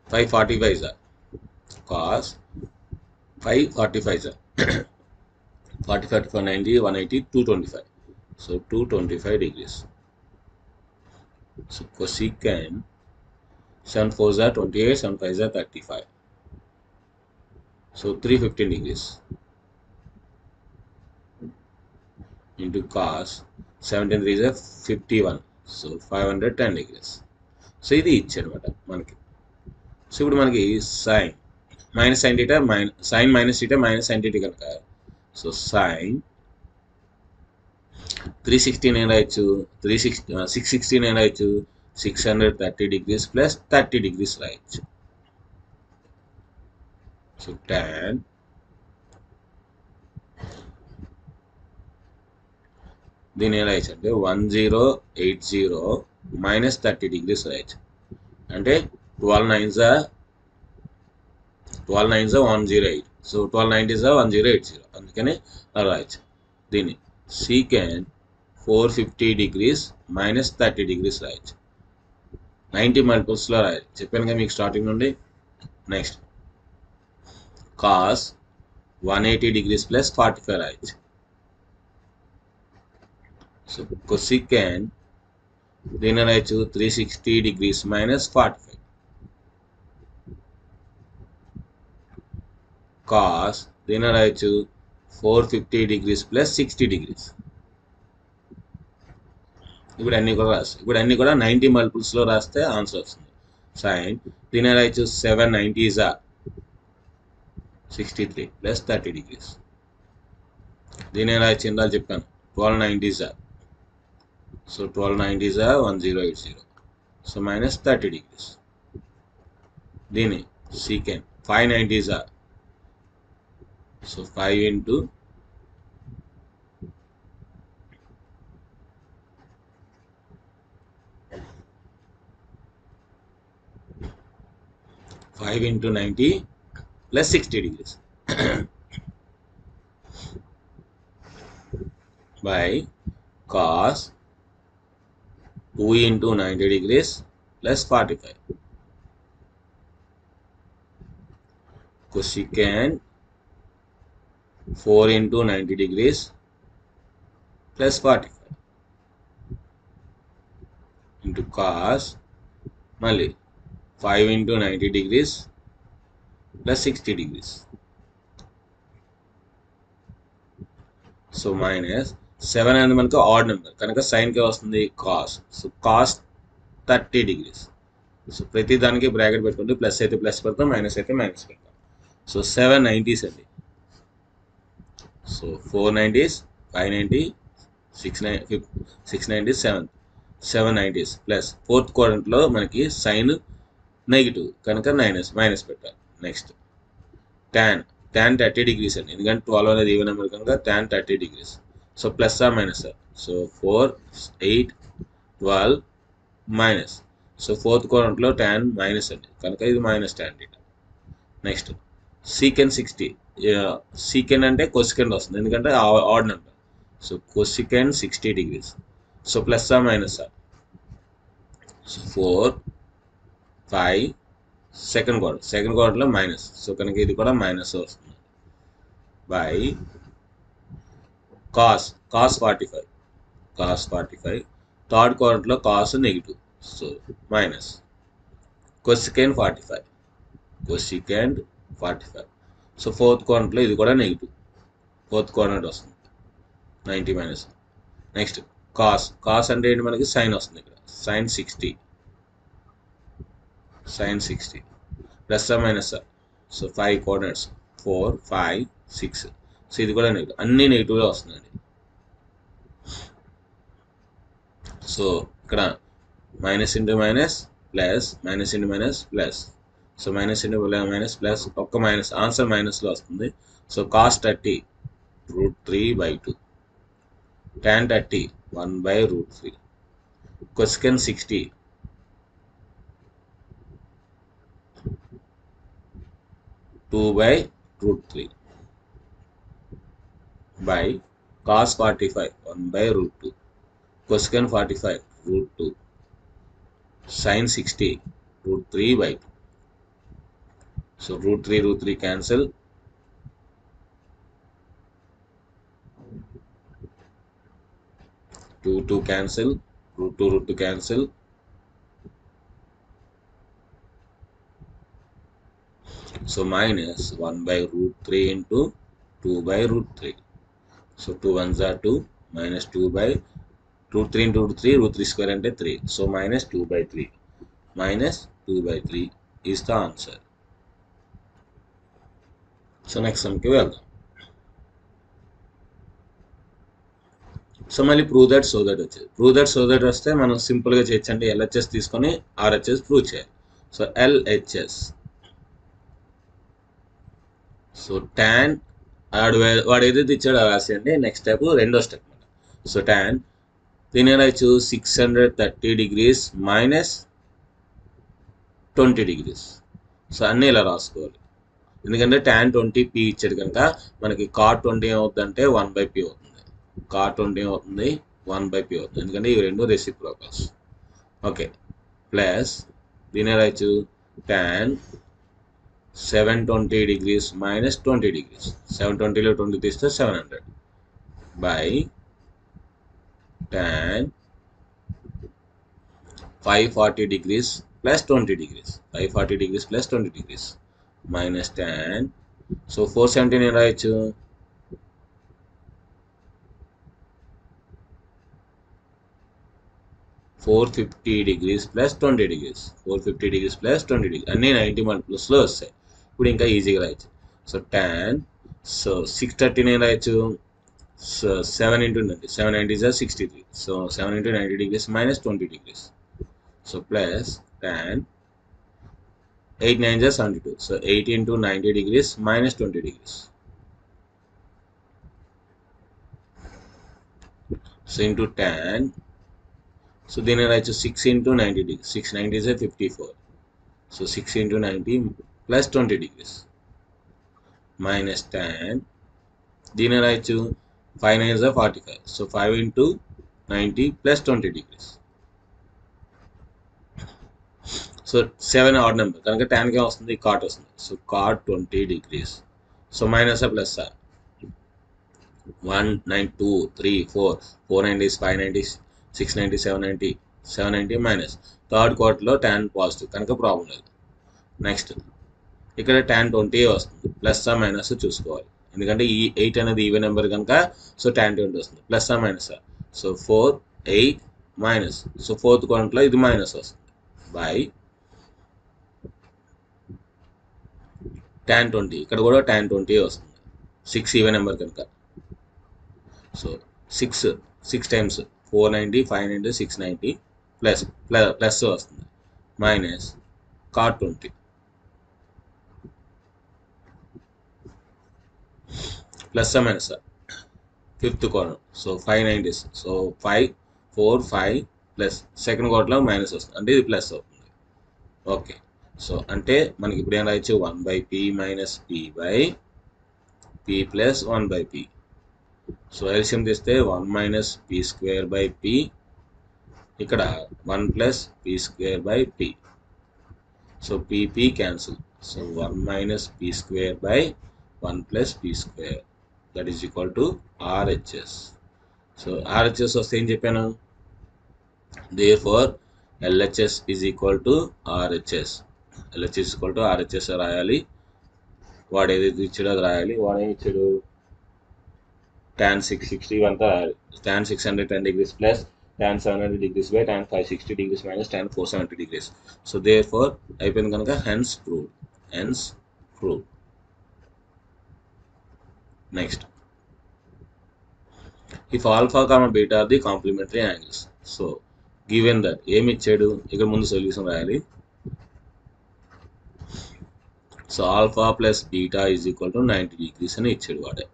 545 जा cos 545 जा 45 for 90 180 225, so 225 degrees. So cosecant 7 4 जा 28 7 5 जा 35, so 315 degrees into cos 17 3 जा 51, so 510 degrees. సో ఇది ఇచ్చారన్నమాట మనకి. సో ఇప్పుడు మనకి sin minus sin theta sin minus theta minus sin theta కనుక సో sin 316 ఏం రాయొచ్చు, 616 ఏం రాయొచ్చు, 630 degrees ప్లస్ 30 degrees రాయొచ్చు. సో tan దీని ఏం రాయొచ్చు అంటే 1080 మైనస్ 30 degrees రాయొచ్చు. అంటే 12 9 जा 108, సో 12 90 जा 1080, అందుకని అలా రాయొచ్చు. దీన్ని secant 450 degrees మైనస్ 30 degrees రాయొచ్చు. 90 మల్టిపుల్స్లో రాయొచ్చు, చెప్పాను కదా మీకు స్టార్టింగ్ నుండి. నెక్స్ట్ cos 180 degrees ప్లస్ 45 రాయొచ్చు. సో cosecant దీని రాయొచ్చు 360 degrees మైనస్ 45, cos దీని రాయొచ్చు 450 degrees ప్లస్ 60 degrees. ఇప్పుడు అన్నీ కూడా రాస్తాయి, ఇప్పుడు అన్నీ కూడా 90 మల్టిపుల్స్లో రాస్తే ఆన్సర్ వస్తుంది. sin దీని రాయొచ్చు 790 जा 63 ప్లస్ 30 degrees. దీని రాయొచ్చు ఇందాక చెప్పాను 1290 जा, so 1290 जा 1080, so minus 30 degrees. దీని secant 590 जा, so 5 into 90 plus 60 degrees by cos 2 into 90 degrees plus 45, cosecant 4 into 90 degrees plus 45 into cos మళ్ళీ 5 into 90 degrees plus 60 degrees, so minus 7 అనేది మనకు ఆడ్ నెంబర్ కనుక సైన్కే వస్తుంది cos, so cos 30 degrees. So ప్రతి దానికి బ్రాకెట్ పెట్టుకుంటే ప్లస్ అయితే ప్లస్ పెడతాం, మైనస్ అయితే మైనస్ పెడతాం. సో 790s అండి, so 490s 590 690 790s plus fourth క్వాడ్రంట్లో మనకి సైన్ నెగిటివ్ కనుక మైనస్ పెట్టాలి. నెక్స్ట్ tan 30 degrees అండి, ఎందుకంటే 12 అనేది ఈవెన్ నెంబర్ కనుక tan 30 degrees, సో ప్లస్ ఆ మైనస్ ఆ, సో 4 8 12 మైనస్, సో ఫోర్త్ క్వాడ్రంట్లో tan మైనస్ అండి కనుక ఇది minus tan theta. Next secant 60, secant అంటే cosecant వస్తుంది ఎందుకంటే odd number, so cosecant 60 degrees, so plus ఆ మైనస్ ఆ, సో 4 5 సెకండ్ క్వార్టర్లో మైనస్, సో కనుక ఇది కూడా మైనస్ వస్తుంది బై cos 45 థర్డ్ క్వార్టర్లో cos negative, so minus cosecant 45, so fourth క్వార్టర్లో ఇది కూడా నెగిటివ్, ఫోర్త్ క్వార్టర్ వస్తుంది 90 మైనస్. నెక్స్ట్ కాస్ అంటే ఏంటి మనకి సైన్ వస్తుంది, ఇక్కడ sine 60, sin 60 plus minus. So 5 coordinates 4 5 6. So ఇది కూడా నెగిటివ్, అన్నీ నెగిటివ్గా వస్తుందండి. సో ఇక్కడ minus into minus plus, minus into minus plus. So minus into minus plus, ఒక్క మైనస్, ఆన్సర్ మైనస్లో వస్తుంది. So cos 30 √3/2, tan 30 1/√3, cosecant 60 2/√3 by cos 45 1/√2, cosecant 45 √2, sin 60 √3/2. So √3 cancel. 2 cancel, √2 cancel. So minus 1/√3 into 2/√3. So 2 ones are 2, minus 2/√3 into √3 square అంటే 3. So minus 2/3. Minus 2/3 is the answer. So next sumకి వెళ్దాం. సో మళ్ళీ ప్రూవ్ దట్ సో దట్ వచ్చేది. ప్రూవ్ దట్ సో దట్ వస్తే మనం సింపుల్గా చేయొచ్చు, అంటే ఎల్హెచ్ఎస్ తీసుకొని ఆర్హెచ్ఎస్ ప్రూవ్ చేయాలి. సో ఎల్హెచ్ఎస్, సో tan, వాడు ఏదైతే ఇచ్చాడో రాసేయండి. నెక్స్ట్ స్టెప్, రెండో స్టెప్. సో tan దీని రాయచ్చు 630 degrees minus 20 degrees. సో అన్నీ ఇలా రాసుకోవాలి, ఎందుకంటే tan 20p ఇచ్చాడు కనుక మనకి cot 20 ఏమవుతుంది అంటే 1/p అవుతుంది. cot 20 ఏమవుతుంది 1/p అవుతుంది, ఎందుకంటే ఇవి రెండు రెసిప్రోకల్స్. ఓకే, ప్లస్ దీని రాయచ్చు tan 720 degrees minus 20 degrees. 720లో 20 తీస్తే 700 by tan 540 degrees plus 20 degrees. 540 degrees plus 20 degrees minus tan. So 470 నేను రాయొచ్చు 450 degrees plus 20 degrees. 450 degrees plus 20 degrees అన్నీ 90 మల్టిపుల్స్లో వస్తాయి. ఇప్పుడు ఇంకా ఈజీగా రాయొచ్చు. సో tan, సో 630 నేను రాయొచ్చు 7 into 90, 790 is 63. So 7 into 90 degrees minus 20 degrees. So plus tan 8 9 is 72. So 8 into 90 degrees minus 20 degrees. So into tan, so then I write 6 into 90 degrees. 690 is 54. So 6 into 90 plus 20 degrees minus tan. Then I write 5 9 is 45. So 5 into 90 plus 20 degrees. So 7 odd number. కనుక tan కి వస్తుంది cot వస్తుంది. So cot 20 degrees. So minus a plus a 1 9 2 3 4 490 590 690 790 790 minus third క్వార్టర్లో tan పాజిటివ్ కనుక ప్రాబ్లం లేదు. నెక్స్ట్ ఇక్కడ tan 20 వస్తుంది, ప్లస్ ఆ మైనస్ చూసుకోవాలి, ఎందుకంటే ఈ 8 అనేది ఈవెన్ నెంబర్ కనుక. సో tan 20 వస్తుంది, ప్లస్ ఆ minus. So 4 8 minus, so fourth క్వార్టర్లో ఇది మైనస్ వస్తుంది బై tan 20. ఇక్కడ కూడా tan 20 వస్తుంది, 6 ఈవెన్ నెంబర్ కనుక. సో 6 టైమ్స్ 490 590 690 ప్లస్ వస్తుంది minus cot 20 plus minus fifth quarter. So 590. So 5 4 5 plus second క్వార్టర్లో మైనస్ వస్తుంది, అంటే ఇది ప్లస్ అవుతుంది. ఓకే, సో అంటే మనకి ఇప్పుడు ఏం రాయొచ్చు 1/p minus p by p plus 1/p. So LCM తీస్తే 1 minus p square by p, ఇక్కడ 1 plus p square by p. So p cancel. So 1 minus p square by 1 plus p square, that is equal to RHS. So RHS వస్తే ఏం చెప్పాను, therefore LHS is equal to RHS. LHS is equal to RHS రాయాలి. వాడు ఏదైతే ఇచ్చాడో అది రాయాలి. వాడు ఏం ఇచ్చాడు, tan 660 అంతా రాయాలి. tan 610 degrees plus tan 700 degrees by tan 560 degrees minus tan 470 degrees. So therefore అయిపోయింది కనుక hence proved. Next, if alpha comma beta are the complementary angles. So given that ఏమి ఇచ్చాడు, ఇక్కడ ముందు సొల్యూషన్ రాయాలి. So alpha plus beta is equal to 90 degrees అని ఇచ్చాడు వాడే.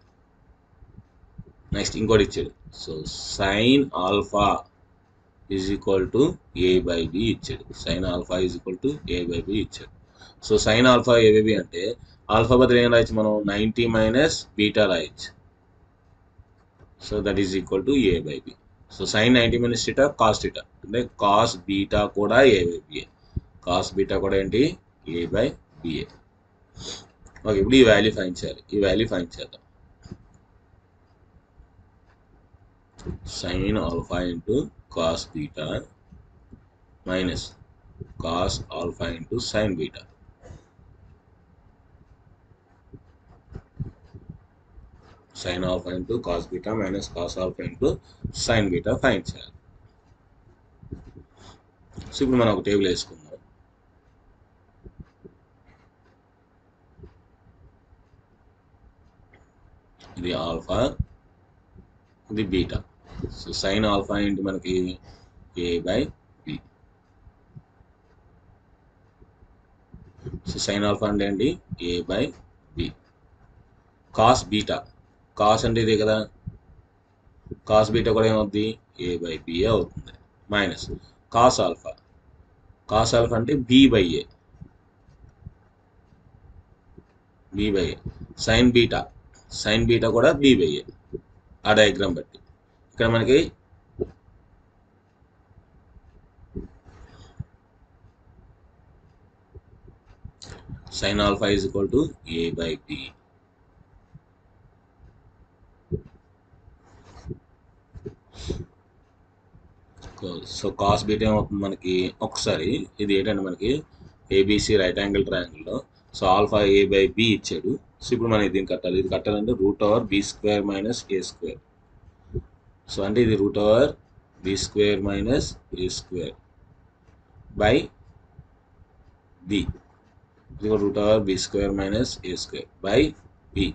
నెక్స్ట్ ఇంకోటి ఇచ్చాడు. So sine alpha is equal to A by B ఇచ్చాడు. Sine alpha is equal to A by B ఇచ్చాడు. So sine alpha A by B అంటే ఆల్ఫా బదులు ఏం రాయొచ్చు మనం, 90 మైనస్ బీటా రాయొచ్చు. So that is equal to A by B. So sine 90 minus theta cos theta అంటే కాస్ బీటా కూడా ఏ బై బిఏ. కాస్ బీటా కూడా ఏంటి, ఏ బై బిఏ. ఓకే, ఇప్పుడు ఈ వాల్యూ ఫైండ్ చేయాలి. ఈ వాల్యూ ఫైండ్ చేద్దాం. Sine alpha into cos beta minus cos alpha into sine beta. Sine alpha into cos beta minus cos alpha into sine beta find చేయాలి. సో ఇప్పుడు మనం ఒక టేబుల్ వేసుకుందాం. ఇది ఆల్ఫా, ఇది బీటా. సో సైన్ ఆల్ఫా ఏంటి మనకి, A by B. So sine alpha అంటే ఏంటి, A by B. Cos beta, cos అంటే ఇదే కదా, కాస్ బీటా కూడా ఏమవుతుంది, ఏ బై బి అవుతుంది. Minus cos alpha, cos alpha అంటే B by A, B by A. Sine beta, sine beta కూడా బి బై ఏ. ఆ డయాగ్రామ్ బట్టి ఇక్కడ మనకి sine alpha is equal to A by B. So cos beta ఏమవుతుంది మనకి, ఒకసారి ఇది ఏంటంటే మనకి ఏబిసి రైట్ యాంగిల్ ట్రయాంగిల్లో. So alpha A by B ఇచ్చాడు. సో ఇప్పుడు మనం దీన్ని కట్టాలి. ఇది కట్టాలంటే root over B square minus A square. So అంటే ఇది root over B square minus A square by B. ఇది root over B square minus A square by B.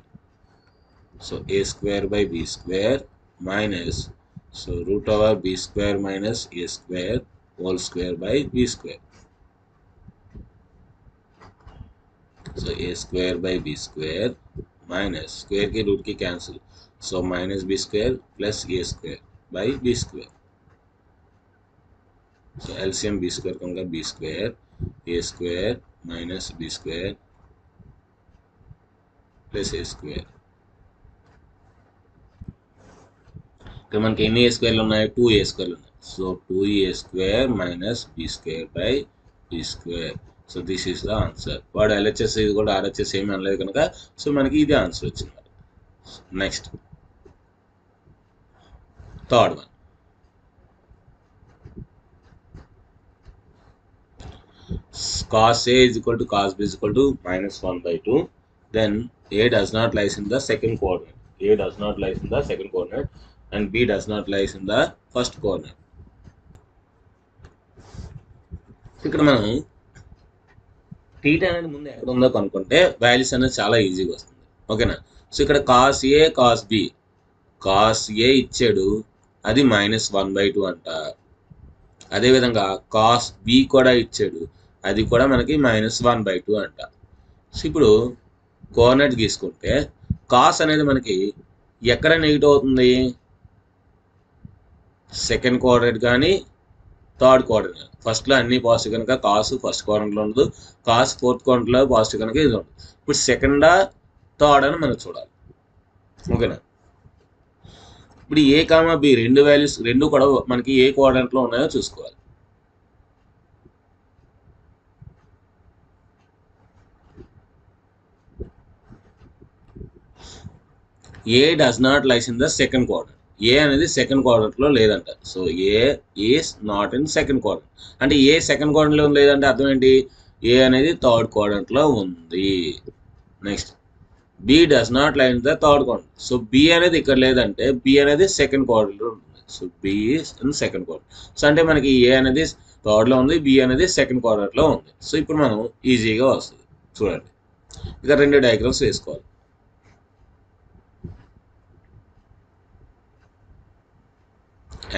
So A square by B square minus, so root over B square minus A square whole square by B square. So A square by B square minus square కి రూట్ కి cancel. So minus B square plus A square by B square. So LCM B square కనుక B square A square minus B square plus A square. ఇక్కడ మనకి ఎన్ని ఏ స్క్వేర్లు ఉన్నాయి, 2 ఏ స్క్వేర్లు ఉన్నాయి. So 2a square minus B square by B square. So this is the answer. వాడు ఎల్హెచ్ఎస్ ఇది కూడా ఆర్హెచ్ఎస్ ఏమి అనలేదు కనుక సో మనకి ఇదే ఆన్సర్ వచ్చింది. Next third one. Cos A is equal to cos B is equal to -1/2. Then A does not lies in the second coordinate. A does not lies in the second coordinate and B does not lies in the first coordinate. ఇక్కడ మనం థీటా అనేది ముందు ఎక్కడ ఉందో కనుక్కుంటే వాల్యూస్ అనేది చాలా ఈజీగా వస్తుంది. ఓకేనా. సో ఇక్కడ cos A cos B, cos A ఇచ్చాడు అది -1/2 అంట. అదేవిధంగా కాస్ బి కూడా ఇచ్చాడు అది కూడా మనకి -1/2 అంట. సో ఇప్పుడు కోఆర్డినేట్ గీసుకుంటే కాస్ అనేది మనకి ఎక్కడ నెగిటివ్ అవుతుంది, సెకండ్ కోఆర్డినేట్ కానీ థర్డ్ కోఆర్డినేట్. ఫస్ట్లో అన్ని పాజిటివ్ కనుక కాస్ ఫస్ట్ కోఆర్డినేట్లో ఉండదు, కాస్ ఫోర్త్ కోఆర్డినేట్లో పాజిటివ్ కనుక ఇది ఉండదు. ఇప్పుడు సెకండా థర్డ్ అని మనం చూడాలి. ఓకేనా. ఇప్పుడు ఏ కామా బి రెండు వాల్యూస్ రెండు కూడా మనకి ఏ కోఆర్డినేట్లో ఉన్నాయో చూసుకోవాలి. A does not lies in the second coordinate. A అనేది సెకండ్ కోఆర్డినేట్లో లేదంట. So A is not in second coordinate అంటే ఏ సెకండ్ కోఆర్డినేట్లో లేదంటే అర్థం ఏంటి, ఏ అనేది థర్డ్ కోఆర్డినేట్లో ఉంది. Next B does not lie in the third coordinate. So B అనేది ఇక్కడ లేదంటే బి అనేది సెకండ్ కోఆర్డినేట్లో ఉంటుంది. So B is in second quarter. So అంటే మనకి ఏ అనేది థర్డ్లో ఉంది, బి అనేది సెకండ్ క్వార్టర్లో ఉంది. సో ఇప్పుడు మనం ఈజీగా వస్తుంది. చూడండి, ఇక 2 డయాగ్రామ్స్ వేసుకోవాలి.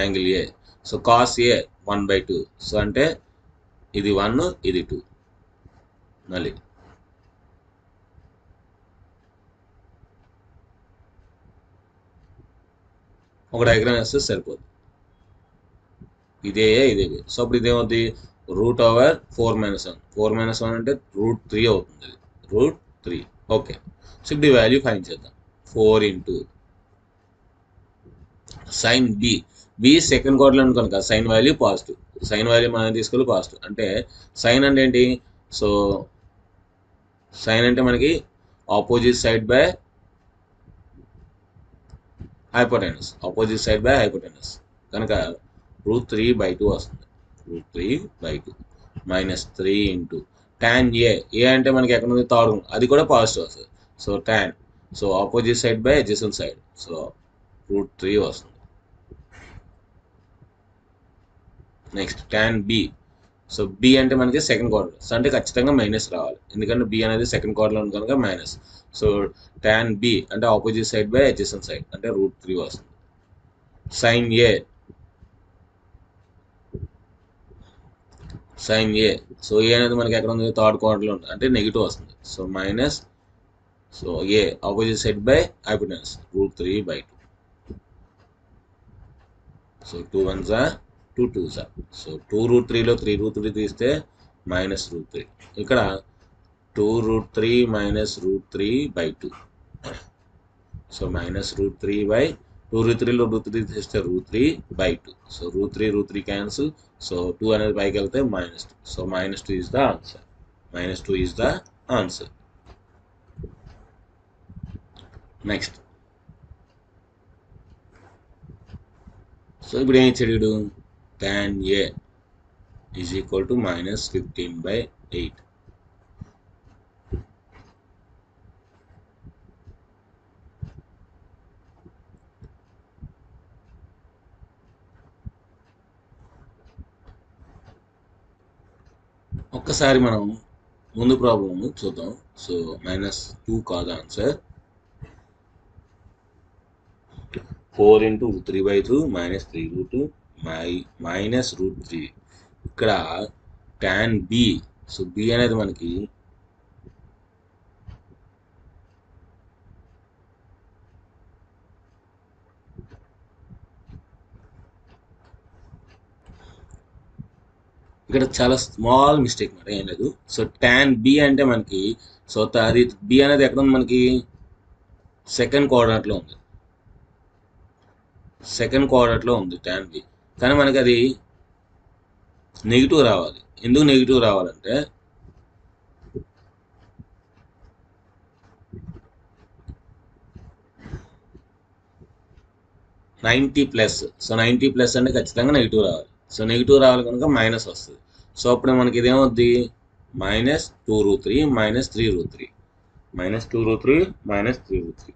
Angle A, so cos A 1/2. So అంటే ఇది 1, ఇది 2. మళ్ళీ ఒక డయాగ్రామ్ వేస్తే సరిపోతుంది. ఇదే ఇదే. సో అప్పుడు ఇదేమవుతుంది, √4 - 1 అంటే √3 అవుతుంది. √3. ఓకే. సో ఇప్పుడు ఈ వాల్యూ ఫైండ్ చేద్దాం. 4 into sine B. B second క్వార్టర్లో ఉంది కనుక sine value positive. Sine value మనం తీసుకెళ్ళి పాజిటివ్. అంటే సైన్ అంటే ఏంటి, సో సైన్ అంటే మనకి opposite side by hypotenuse. Opposite side by hypotenuse కనుక √3/2 వస్తుంది. √3/2 -3 ఇంటూ tan ఏ. ఏ అంటే మనకి ఎక్కడ ఉంది, థర్డ్, అది కూడా పాజిటివ్ వస్తుంది. So tan, so opposite side by adjacent side, so √3 వస్తుంది. Next tan B. So B అంటే మనకి సెకండ్ క్వార్టర్. సో అంటే ఖచ్చితంగా మైనస్ రావాలి, ఎందుకంటే బి అనేది సెకండ్ క్వార్టర్లో ఉంది కనుక మైనస్. సో tan బి అంటే opposite side by adjacent side అంటే √3 వస్తుంది. Sign A. Sine A, so ఏ అనేది మనకి ఎక్కడ ఉంది, థర్డ్ క్వార్టర్లో ఉంది అంటే నెగిటివ్ వస్తుంది. So minus, so A opposite side by hypotenuse √3/2. So 2 1s are 2 2s are. So 2√3లో 3√3 తీస్తే -√3. ఇక్కడ 2√3 -√3/2. సో -√3/2√3లో √3 తీస్తే √3/2. So √3 cancel. సో 2 అనేది పైకి వెళ్తే -2. So -2 is the answer. -2 is the answer. Next, so ఇప్పుడు ఏం ఇచ్చాడు, tan A is equal to -15/8. ఒక్కసారి మనం ముందు ప్రాబ్లమ్ చూద్దాం. సో -2 కాదు ఆన్సర్. 4 ఇంటూ 3/2 -3√2 -√3. ఇక్కడ tan బి. సో బి అనేది మనకి ఇక్కడ చాలా స్మాల్ మిస్టేక్ మాట, ఏం లేదు. సో tan బి అంటే మనకి, సో అది బి అనేది ఎక్కడ ఉంది మనకి, సెకండ్ క్వాడ్రంట్లో ఉంది. సెకండ్ క్వాడ్రంట్లో ఉంది tan బి. కానీ మనకి అది నెగిటివ్ రావాలి. ఎందుకు నెగిటివ్ రావాలంటే, +90. సో 90+ అంటే ఖచ్చితంగా నెగిటివ్ రావాలి. సో నెగిటివ్ రావాలి కనుక మైనస్ వస్తుంది. సో అప్పుడు మనకి ఇదేమవుద్ది, -2√3 -3√3 -2√3 -3√3.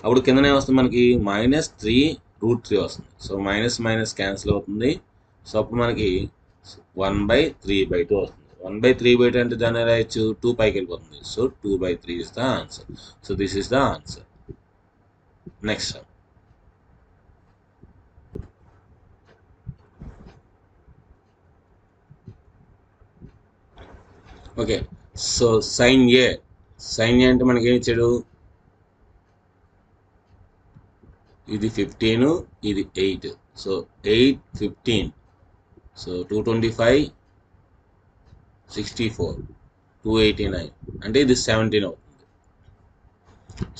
అప్పుడు కిందనే వస్తుంది మనకి -3√3 వస్తుంది. సో మైనస్ మైనస్ క్యాన్సిల్ అవుతుంది. సో అప్పుడు మనకి 1/3/2 వస్తుంది. 1/3/2 అంటే దాన్ని రాయొచ్చు, 2 పైకి వెళ్ళిపోతుంది. So 2/3 is the answer. So this is the answer. Next, okay. So sine A. Sine A అంటే మనకి ఏమి ఇచ్చాడు, ఇది 15, ఇది 8. సో 8 15. సో 225 64 289 అంటే ఇది 17 అవుతుంది.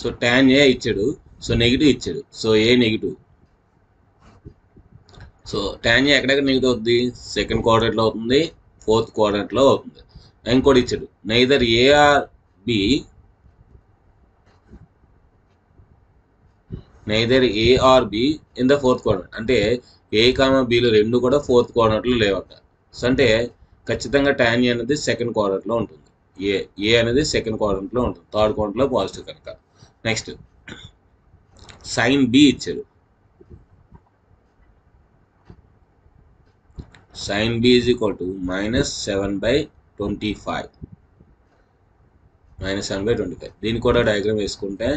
సో tan ఏ ఇచ్చాడు, సో నెగిటివ్ ఇచ్చాడు. సో ఏ నెగిటివ్. సో tan ఏ ఎక్కడెక్కడ నెగిటివ్ అవుతుంది, సెకండ్ క్వాడ్రంట్లో అవుతుంది, ఫోర్త్ క్వాడ్రంట్లో అవుతుంది. ఇంకోటి ఇచ్చాడు, neither A or B, neither A or B in the fourth quadrant. అంటే ఏ కామా బిలు రెండు కూడా ఫోర్త్ క్వాడ్రంట్లో లేవట. సో అంటే ఖచ్చితంగా tan ఏ అనేది సెకండ్ క్వాడ్రంట్లో ఉంటుంది. ఏ అనేది సెకండ్ క్వాడ్రంట్లో ఉంటుంది, థర్డ్ క్వాడ్రంట్లో పాజిటివ్ కనుక. నెక్స్ట్, సైన్ బి ఇచ్చాడు. sin b is equal to -7/25. -7/25. దీన్ని కూడా డయాగ్రామ్ వేసుకుంటే,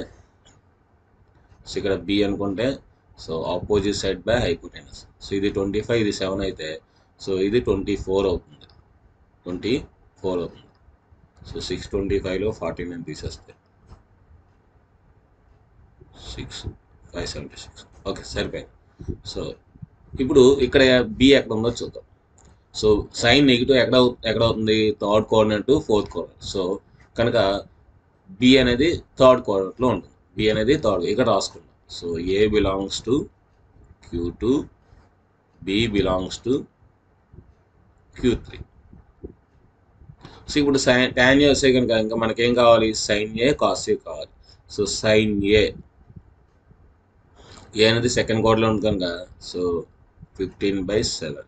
సో ఇక్కడ b అనుకుంటే, so opposite side by hypotenuse. So ఇది 25, ఇది 7 అయితే, సో ఇది 24 అవుతుంది. 24 అవుతుంది. సో 625లో 49 తీసేస్తే 576. ఓకే, సరిపోయింది. సో ఇప్పుడు ఇక్కడ బి ఎక్కడ ఉందో చూద్దాం. సో సైన్ నెగిటివ్ ఎక్కడ అవుతుంది? Third coordinate, fourth coordinate. So కనుక బి అనేది థర్డ్ కోఆర్డినేట్లో ఉంటుంది. బి అనేది థర్డ్, ఇక్కడ రాసుకుందాం. So A belongs to Q2, B belongs to Q3. So ఇప్పుడు tan ఏ వస్తే కనుక ఇంకా మనకేం కావాలి? సైన్ ఏ కాస్ ఏ కావాలి. సో సైన్ ఏ అనేది సెకండ్ క్వార్టర్లో ఉంది కనుక, so 15/7,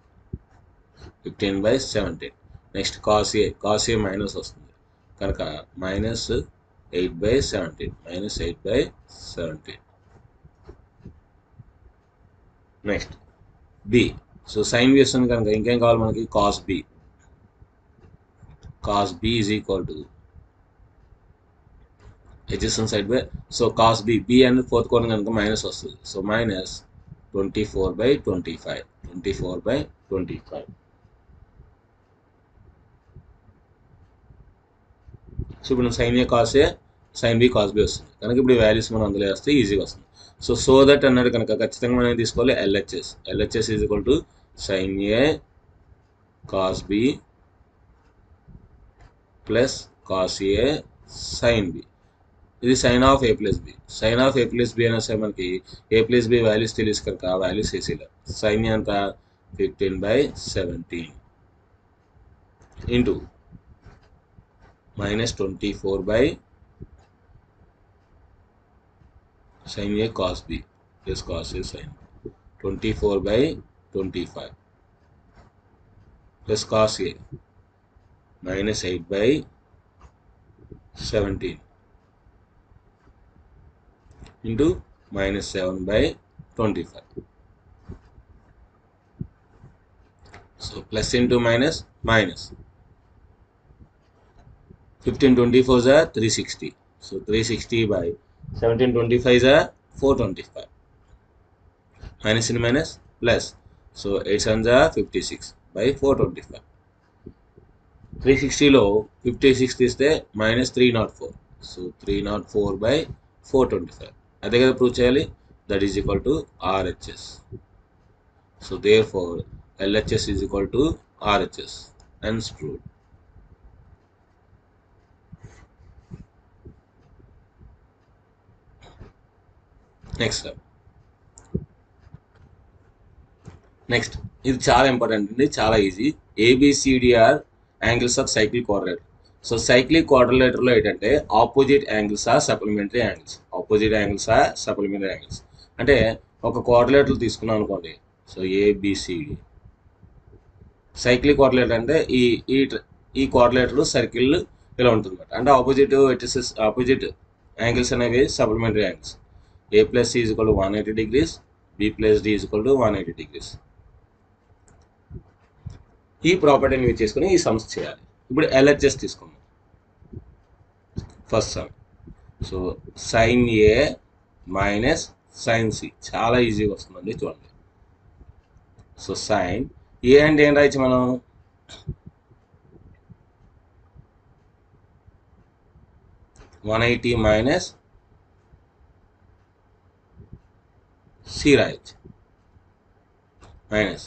15/17. Next cos A minus వస్తుంది కనుక -8/17, -8/17. Next B. So sine B వస్తుంది కనుక ఇంకేం కావాలి మనకి? Cos B. Cos B is equal to adjacent side by, so cos B, B అనేది ఫోర్త్ కోఆర్డినేట్ కనుక మైనస్ వస్తుంది. సో -24/25, 24/25. సో ఇప్పుడు sine A cos A, sine B cos B వస్తుంది కనుక ఇప్పుడు వాల్యూస్ మనం అందులో వేస్తే ఈజీగా వస్తుంది. సో దట్ అన్నాడు కనుక ఖచ్చితంగా మనం తీసుకోవాలి LHS. LHS is equal to sine A cos B plus cos A sine B. ఇది sine of A plus B. Sine of A plus B అనేసి మనకి ఏ ప్లస్ బి వాల్యూస్ తెలియదు కనుక ఆ వాల్యూస్ వేసేలా. సైన్ ఎంత? 15/17 into -24 sine A cos B plus cos A sine B, 24/25 plus cos A -8/17 into -7/25. So plus into minus, 15/24 is 360. So 360/17/25 is 425. Minus in minus plus. So 8 7s are 56/425. 360 లో 56 తీస్తే -304. సో 304/425. అదే కదా ప్రూవ్ చేయాలి. That is equal to RHS. So therefore LHS is equal to RHS. Hence proved. Next ఇది చాలా ఇంపార్టెంట్ అండి, చాలా easy. ABCDR angles of cyclic quadrilateral. So cyclic క్వాడ్రిలేటర్లో ఏంటంటే opposite angles are supplementary angles. Opposite angles are supplementary angles అంటే ఒక క్వాడ్రిలేటర్ తీసుకున్నాం అనుకోండి. సో ABCD సైక్లిక్ క్వాడ్రిలేటర్ అంటే ఈ క్వాడ్రిలేటర్ సర్కిల్ ఇలా ఉంటుంది అనమాట. అంటే ఆపోజిట్ యాంగిల్స్ అనేవి supplementary angles. A plus C is equal to 180 degrees, B plus D is equal to 180 degrees. ఈ ప్రాపర్టీని యూజ్ చేసుకుని ఈ సమ్స్ చేయాలి. ఇప్పుడు LHS తీసుకుందాం. First some. సో సైన్ ఏ మైనస్ సైన్ సి చాలా ఈజీగా వస్తుందండి, చూడండి. సో సైన్ ఏ అంటే ఏం రాయొచ్చు మనం? 180 మైనస్ సి రాయొచ్చు, మైనస్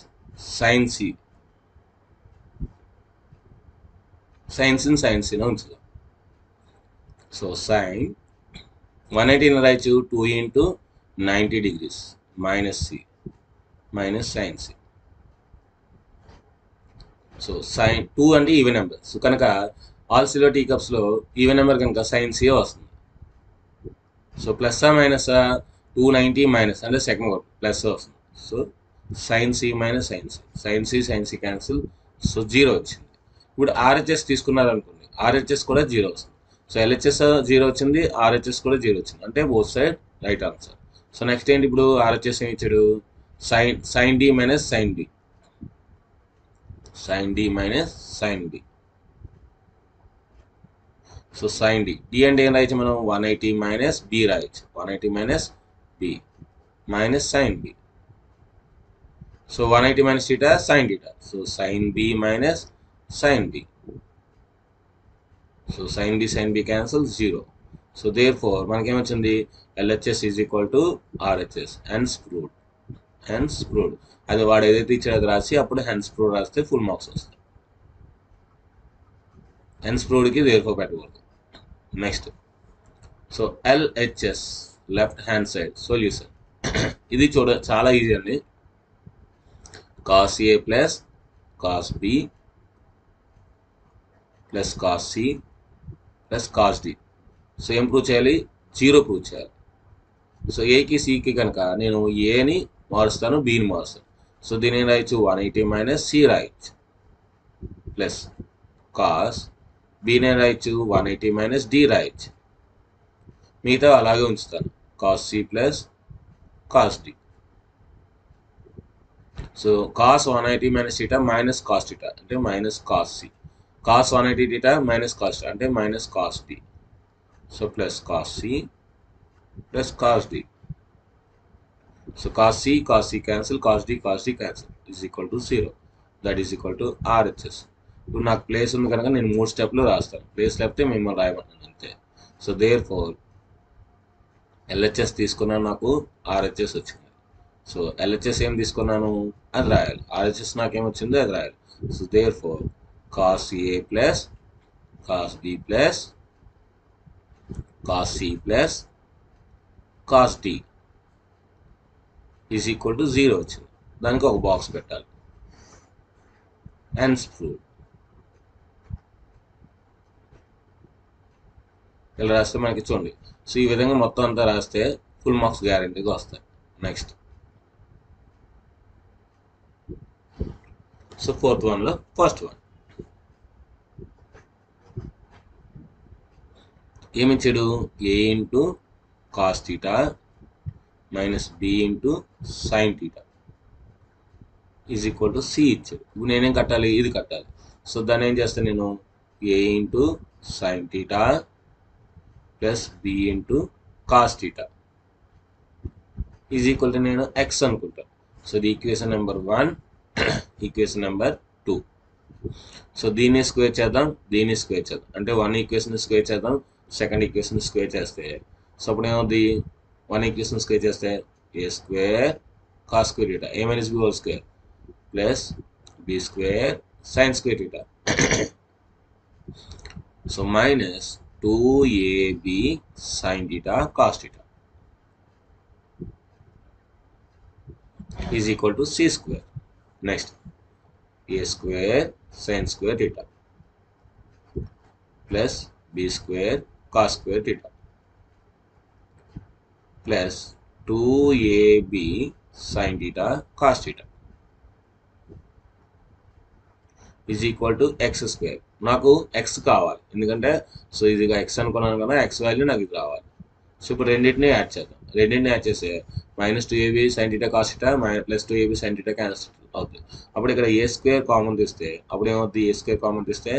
సైన్ సి. సైన్స్ని సైన్స్ని ఉంచుదాం. సో సైన్ 180 రాయొచ్చు 2 × 90 degrees minus C minus sine C. So sine 2 అంటే ఈవెన్ నెంబర్. సో కనుక ఆల్ సిల్వర్ టీ కప్స్లో ఈవెన్ నెంబర్ కనుక సైన్ సి వస్తుంది. సో ప్లస్ మైనస్ 290 మైనస్ అంటే సెకండ్ వర్డ్ ప్లస్ వస్తుంది. So sine C minus sine C cancel. So 0 వచ్చింది. ఇప్పుడు RHS తీసుకున్నారనుకోండి, RHS కూడా 0 వస్తుంది. సో LHS 0 వచ్చింది, RHS కూడా 0 వచ్చింది, అంటే both side right answer. So next ఏంటి? ఇప్పుడు RHS ఏమి ఇచ్చాడు? Sine D minus sine B. sin d minus sin b. So sin d అంటే ఏం రాయొచ్చు మనం 180 మైనస్ b రాయొచ్చు. 180 minus b minus sin b. So 180 minus θ sin θ. So sin b minus sin b. So sin b cancel 0. So therefore మనకేమొచ్చింది LHS is equal to RHS. Hence proved. అది వాడు ఏదైతే ఇచ్చాడో అది రాసి అప్పుడు హెన్స్ ప్రూవ్డ్ రాస్తే ఫుల్ మార్క్స్ వస్తాయి. హెన్స్ ప్రూవ్డ్కి దేర్ ఫోర్ పెట్టకూడదు. Next so LHS left hand side solution. ఇది చాలా ఈజీ అండి. cos A plus cos B plus cos C plus cos D. So ఏం ప్రూవ్ చేయాలి? 0 ప్రూవ్ చేయాలి. సో ఏకి సికి కనుక నేను ఏని మారుస్తాను, బిని మారుస్తాను. సో దీని ఏం రాయొచ్చు? 180 మైనస్ సి రాయొచ్చు ప్లస్ కాస్ బిని ఏం రాయొచ్చు? 180 మైనస్ డి రాయొచ్చు. మిగతా అలాగే ఉంచుతాను, cos C plus cos D. So cos 180 minus theta minus cos theta అంటే minus cos C. Cos 180 theta minus cos theta అంటే minus cos D. So plus cos C plus cos D. So cos C cancel, cos D cancel is equal to 0. That is equal to RHS. ఇప్పుడు నాకు ప్లేస్ ఉంది కనుక నేను 3 స్టెప్లు రాస్తాను. ప్లేస్ లేకపోతే మిమ్మల్ని రాయమన్నాను అంతే. సో దేర్ ఫోర్ LHS తీసుకున్నాను, నాకు RHS వచ్చింది. సో LHS ఏం తీసుకున్నాను అది రాయాలి, RHS నాకేమొచ్చిందో అది రాయాలి. So therefore cos A plus cos B plus cos C plus cos D is equal to 0 వచ్చింది. దానికి ఒక బాక్స్ పెట్టాలి. Hence proved. ఇలా రాస్తే మనకి చూడండి. సో ఈ విధంగా మొత్తం అంతా రాస్తే ఫుల్ మార్క్స్ గ్యారెంటీగా వస్తాయి. నెక్స్ట్ సో ఫోర్త్ వన్లో ఫస్ట్ వన్ ఏమిచ్చాడు? A into cos theta minus B into sine theta is equal to C ఇచ్చాడు. ఇప్పుడు నేనేం కట్టాలి? ఇది కట్టాలి. సో దాన్ని ఏం చేస్తాను నేను? A into sine theta plus B into cos theta is equal to నేను X అనుకుంటాను. సో ఇది equation number 1, equation number 2. So దీన్ని స్క్వేర్ చేద్దాం, దీన్ని స్క్వేర్ చేద్దాం. అంటే 1 ఈక్వేషన్ స్క్వేర్ చేద్దాం, సెకండ్ ఈక్వేషన్ స్క్వేర్ చేస్తే సో అప్పుడు ఏమవుతుంది? 1 ఈక్వేషన్ స్క్వేర్ చేస్తే A square cos square theta A minus B whole square plus B square sine square theta. So minus 2AB sine theta cos theta is equal to C square. Next A square sine square theta plus B square cos square theta plus 2AB sine theta cos theta is equal to X square. నాకు X కావాలి ఎందుకంటే సో ఇదిగా X అనుకున్నాను కదా, X వాల్యూ నాకు ఇది రావాలి. సో ఇప్పుడు రెండింటినీ యాడ్ చేద్దాం. రెండింటిని యాడ్ చేస్తే minus 2AB sine theta cos theta plus 2AB sine theta cancel అవుతుంది. అప్పుడు ఇక్కడ A స్క్వేర్ కామన్ తీస్తే అప్పుడు ఏమవుతుంది? A స్క్వేర్ కామన్ తీస్తే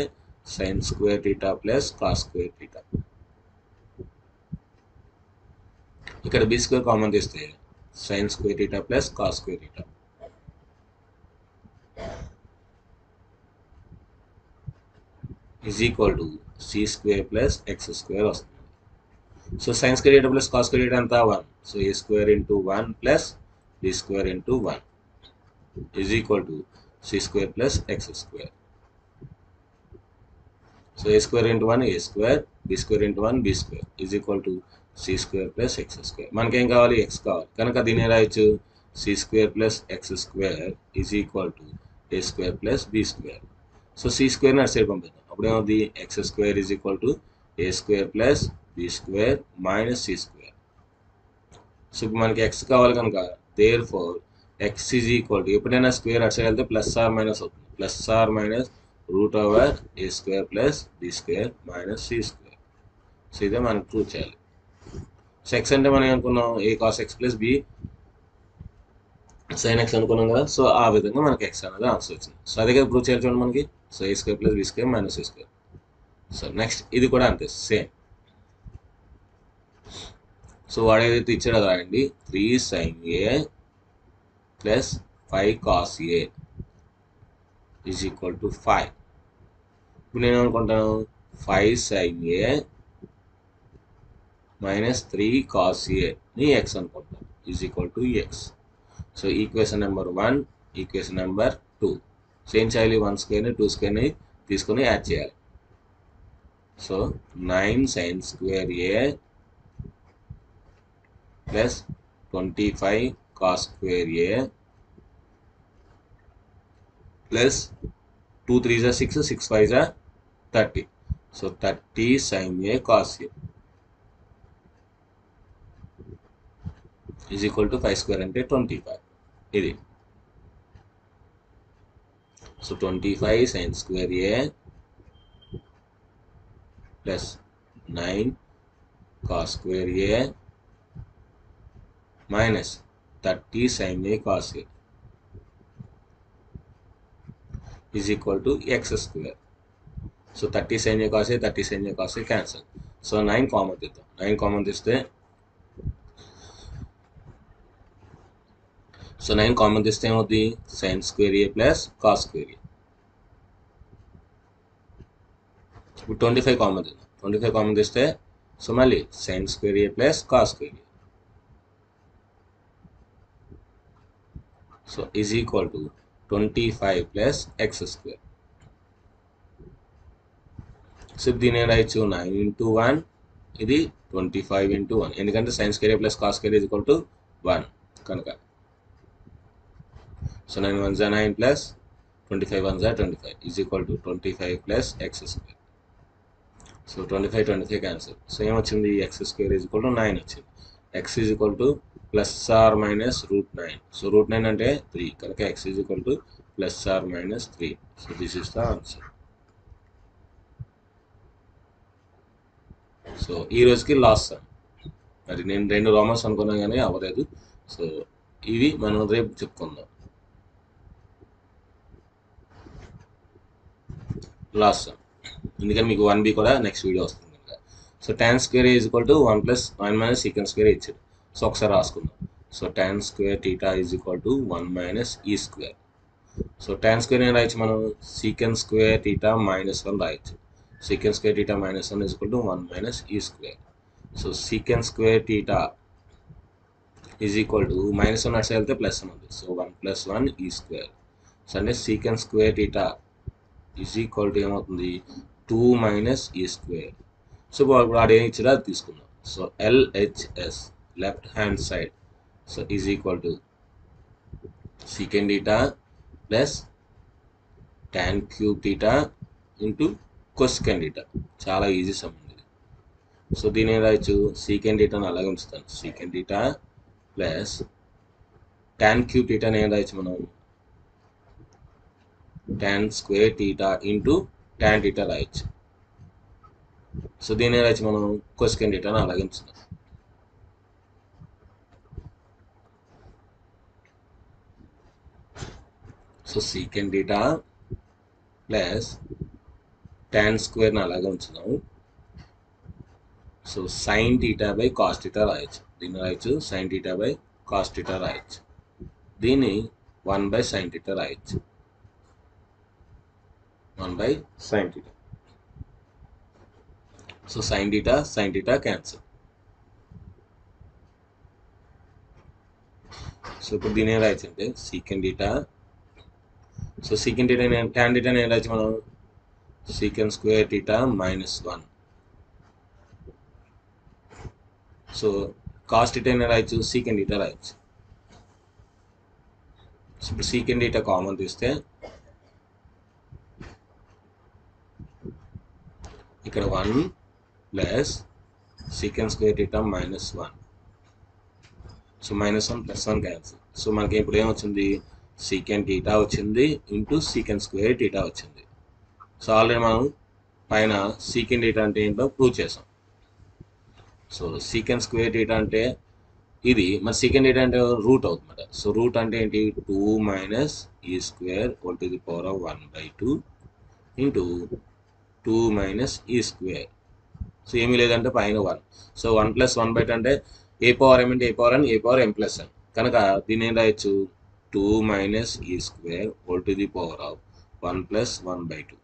sine square theta plus cos square theta. ఇక్కడ B స్క్వేర్ కామన్ తీస్తే sine square theta plus cos square theta is equal to C square plus X square వస్తుంది. So sine square theta plus cos square theta అంతా 1. So A square into 1 plus B square into 1 is equal to C square plus X square. So A square into 1 A square, B square into 1 B square is equal to C square plus X square. మనకేం కావాలి? X కావాలి కనుక దీన్ని రాయొచ్చు C square plus X square is equal to A square plus B square. So C స్క్వేర్ని అటు సైడ్ పంపిద్దాం. అప్పుడు ఏమవుతుంది? X square is equal to A square plus B square minus C square. So ఇప్పుడు మనకి X కావాలి కనుక therefore X is equal to ఎప్పుడైనా స్క్వేర్ అటు సైడ్ వెళ్తే ప్లస్ ఆర్ మైనస్ అవుతుంది. Plus or minus root over A square plus B square minus C square. So ఇదే మనకు ప్రూవ్ చేయాలి. సో X అంటే మనం అనుకున్నాం A cos X plus B sign X అనుకున్నాం కదా. సో ఆ విధంగా మనకి ఎక్స్ అనేది ఆన్సర్ వచ్చింది. సో అదే కదా ప్రూవ్ చేయాలి చూడండి మనకి. So A square plus B square minus A square. So next ఇది కూడా అంతే సేమ్. సో వాడు ఏదైతే ఇచ్చాడో అది రాయండి. 3 sin a plus 5 cos a is equal to 5. ఇప్పుడు నేను అనుకుంటాను 5 sin a minus 3 cos a ని ఎక్స్ అనుకుంటాను is equal to X. So equation number 1, equation number 2. So ఏం చేయాలి, 1 స్క్వేర్ని 2 స్క్వేర్ని తీసుకొని యాడ్ చేయాలి. So 9 sin square a plus 25 cos square a plus 2 3 6, 6 5 30. So 30 sin a cos a is equal to 5 square అంటే 25. ఇది so 25 sin square a plus 9 cos square a minus 30 sin a cos a is equal to X square. So 30 sin a cos a 30 sin a cos a cancel. So 9 common తీద్దాం. 9 కామన్ తీస్తే సో 9 కామన్ తీస్తే ఏమవుతుంది, sin square a plus cos square a. ఇప్పుడు 25 కామన్ తీద్దాం. 25 కామన్ తీస్తే సో మళ్ళీ sin square a plus cos square a. So is equal to 25 plus x square. So దీని రాయొచ్చు 9 into 1, ఇది 25 into 1, ఎందుకంటే sin square a plus cos square is equal to 1 కనుక. సో 9 1 జా 9 ప్లస్ 25 1 జా 25 is equal to 25 plus x square. So 25 25 cancel. So ఏమొచ్చింది, x square is equal to 9 వచ్చింది. X is equal to plus or minus √9. So √9 అంటే 3 కనుక x is equal to plus or minus 3. So this is the answer. So ఈ రోజుకి లాస్ట్ సమ్. మరి నేను 2 రోమన్స్ అనుకున్నాను కానీ అవ్వలేదు. సో ఇవి మనం రేపు చెప్పుకుందాం. లాస్ట్ సమ్, ఎందుకని మీకు 1b కూడా నెక్స్ట్ వీడియో వస్తుంది కనుక. So tan square is equal to 1 plus 1 minus secant square ఇచ్చాడు. సో ఒకసారి రాసుకుందాం. So tan square theta is equal to 1 minus e square. So tan square ఏం రాయొచ్చు మనం, సీకెండ్ స్క్వేర్ టీటా మైనస్ 1 రాయొచ్చు. Secant square theta minus 1 is equal to 1 minus e square. So secant square theta is equal to minus 1 అటు వెళ్తే ప్లస్ 1 ఉంది. సో 1 ప్లస్ 1 ఈ స్క్వేర్. సో అంటే second square theta is equal to ఏమవుతుంది, 2 మైనస్ ఈ స్క్వేర్. సో ఇప్పుడు ఆడ ఏం ఇచ్చాడో అది తీసుకుందాం. So LHS left hand side so is equal to secant theta plus tan cube theta into cosecant theta. చాలా ఈజీ సమ్ ఉంది. సో దీని ఏం రాయొచ్చు, సీకెండ్ టీటాని అలాగే ఉంచుతాను. Secant theta plus tan cube టీటాని ఏం రాయొచ్చు మనం, tan square theta into tan theta రాయొచ్చు. సో దీని రాయొచ్చు మనం, కొసెకండ్ టీటాని అలాగే ఉంచుతాం. So secant theta plus tan స్క్వేర్ని అలాగే ఉంచుదాం. So sine theta by cos theta రాయొచ్చు. దీన్ని రాయొచ్చు sign theta by cos theta రాయొచ్చు. దీన్ని 1 బై సైన్ టీటా రాయొచ్చు. 1 by sine theta. So sine theta cancel. So ఇప్పుడు దీని ఏం రాయొచ్చు అంటే secant theta. So secant theta tan టీటాని ఏం రాయొచ్చు మనం, secant square theta minus 1. So cos theta ఏం రాయొచ్చు, సీకెండ్ టీటా రాయొచ్చు. సో ఇప్పుడు సీకెండ్ టీటా కామన్ తీస్తే ఇక్కడ 1 plus second square theta minus 1. So minus 1 plus 1 cancel. So మనకి ఇప్పుడు ఏమొచ్చింది, సీకెండ్ టీటా వచ్చింది ఇంటూ సీకెండ్ స్క్వేర్ టీటా వచ్చింది. సో ఆల్రెడీ మనం పైన సీకెండ్ టీటా అంటే ఏంటో ప్రూవ్ చేసాం. సో సీకెండ్ స్క్వేర్ టీటా అంటే ఇది మరి సెకండ్ ఏంటంటే రూట్ అవుతుంది. సో రూట్ అంటే ఏంటి 2 minus e square whole to the power of 1/2 into 2 minus e square. So ఏమీ లేదంటే పైన 1. సో 1 ప్లస్ 1/2 అంటే ఏ పవర్ ఎం అంటే a power n, a power m plus n. కనుక దీన్ని ఏం రాయొచ్చు 2 minus e square whole to the power of 1 plus 1/2.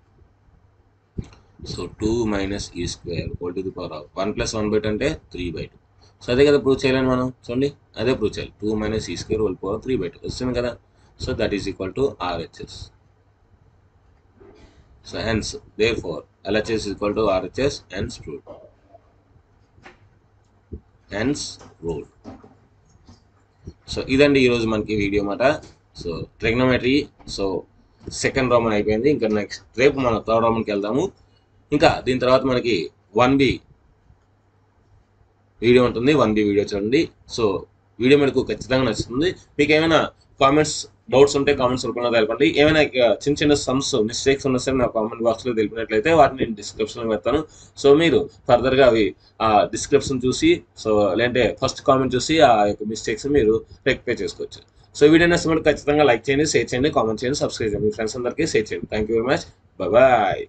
So 2 minus e square whole to the power of 1 plus 1/2 అంటే 3/2. సో అదే కదా ప్రూవ్ చేయాలని మనం చూడండి, అదే ప్రూవ్ చేయాలి. 2 minus e square whole power 3/2 వస్తుంది కదా. So that is equal to RHS. So hence therefore LHS is equal to RHS, hence proved. Hence rule. So ఇదండి ఈరోజు మనకి వీడియో మాట. So trigonometry so second Roman అయిపోయింది. ఇంకా నెక్స్ట్ రేపు మనం థర్డ్ రోమన్కి వెళ్దాము. ఇంకా దీని తర్వాత మనకి 1B వీడియో ఉంటుంది. 1B వీడియో చూడండి. సో వీడియో మీకు ఖచ్చితంగా నచ్చుతుంది. మీకు ఏమైనా కామెంట్స్ డౌట్స్ ఉంటే కామెంట్స్ రూపంలో తెలపండి. ఏమైనా చిన్న చిన్న సమ్స్ మిస్టేక్స్ ఉన్నా సరే నా కామెంట్ బాక్స్లో తెలిపినట్లయితే వాటిని నేను డిస్క్రిప్షన్లో పెడతాను. సో మీరు ఫర్దర్గా అవి ఆ డిస్క్రిప్షన్ చూసి సో లేదంటే ఫస్ట్ కామెంట్ చూసి ఆ యొక్క మిస్టేక్స్ మీరు రెక్టిఫై చేసుకోవచ్చు. సో వీడియో నచ్చినప్పుడు ఖచ్చితంగా లైక్ చేయండి, షేర్ చేయండి, కామెంట్ చేయండి, సబ్స్క్రైబ్ చేయండి, మీ ఫ్రెండ్స్ అందరికీ షేర్ చేయండి. Thank you very much. Bye.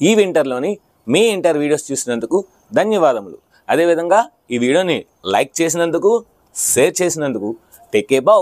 ఈ వింటర్లోని మీ ఇంటర్ వీడియోస్ చూసినందుకు ధన్యవాదములు. అదేవిధంగా ఈ వీడియోని లైక్ చేసినందుకు, షేర్ చేసినందుకు టేక్ ఏ బౌ.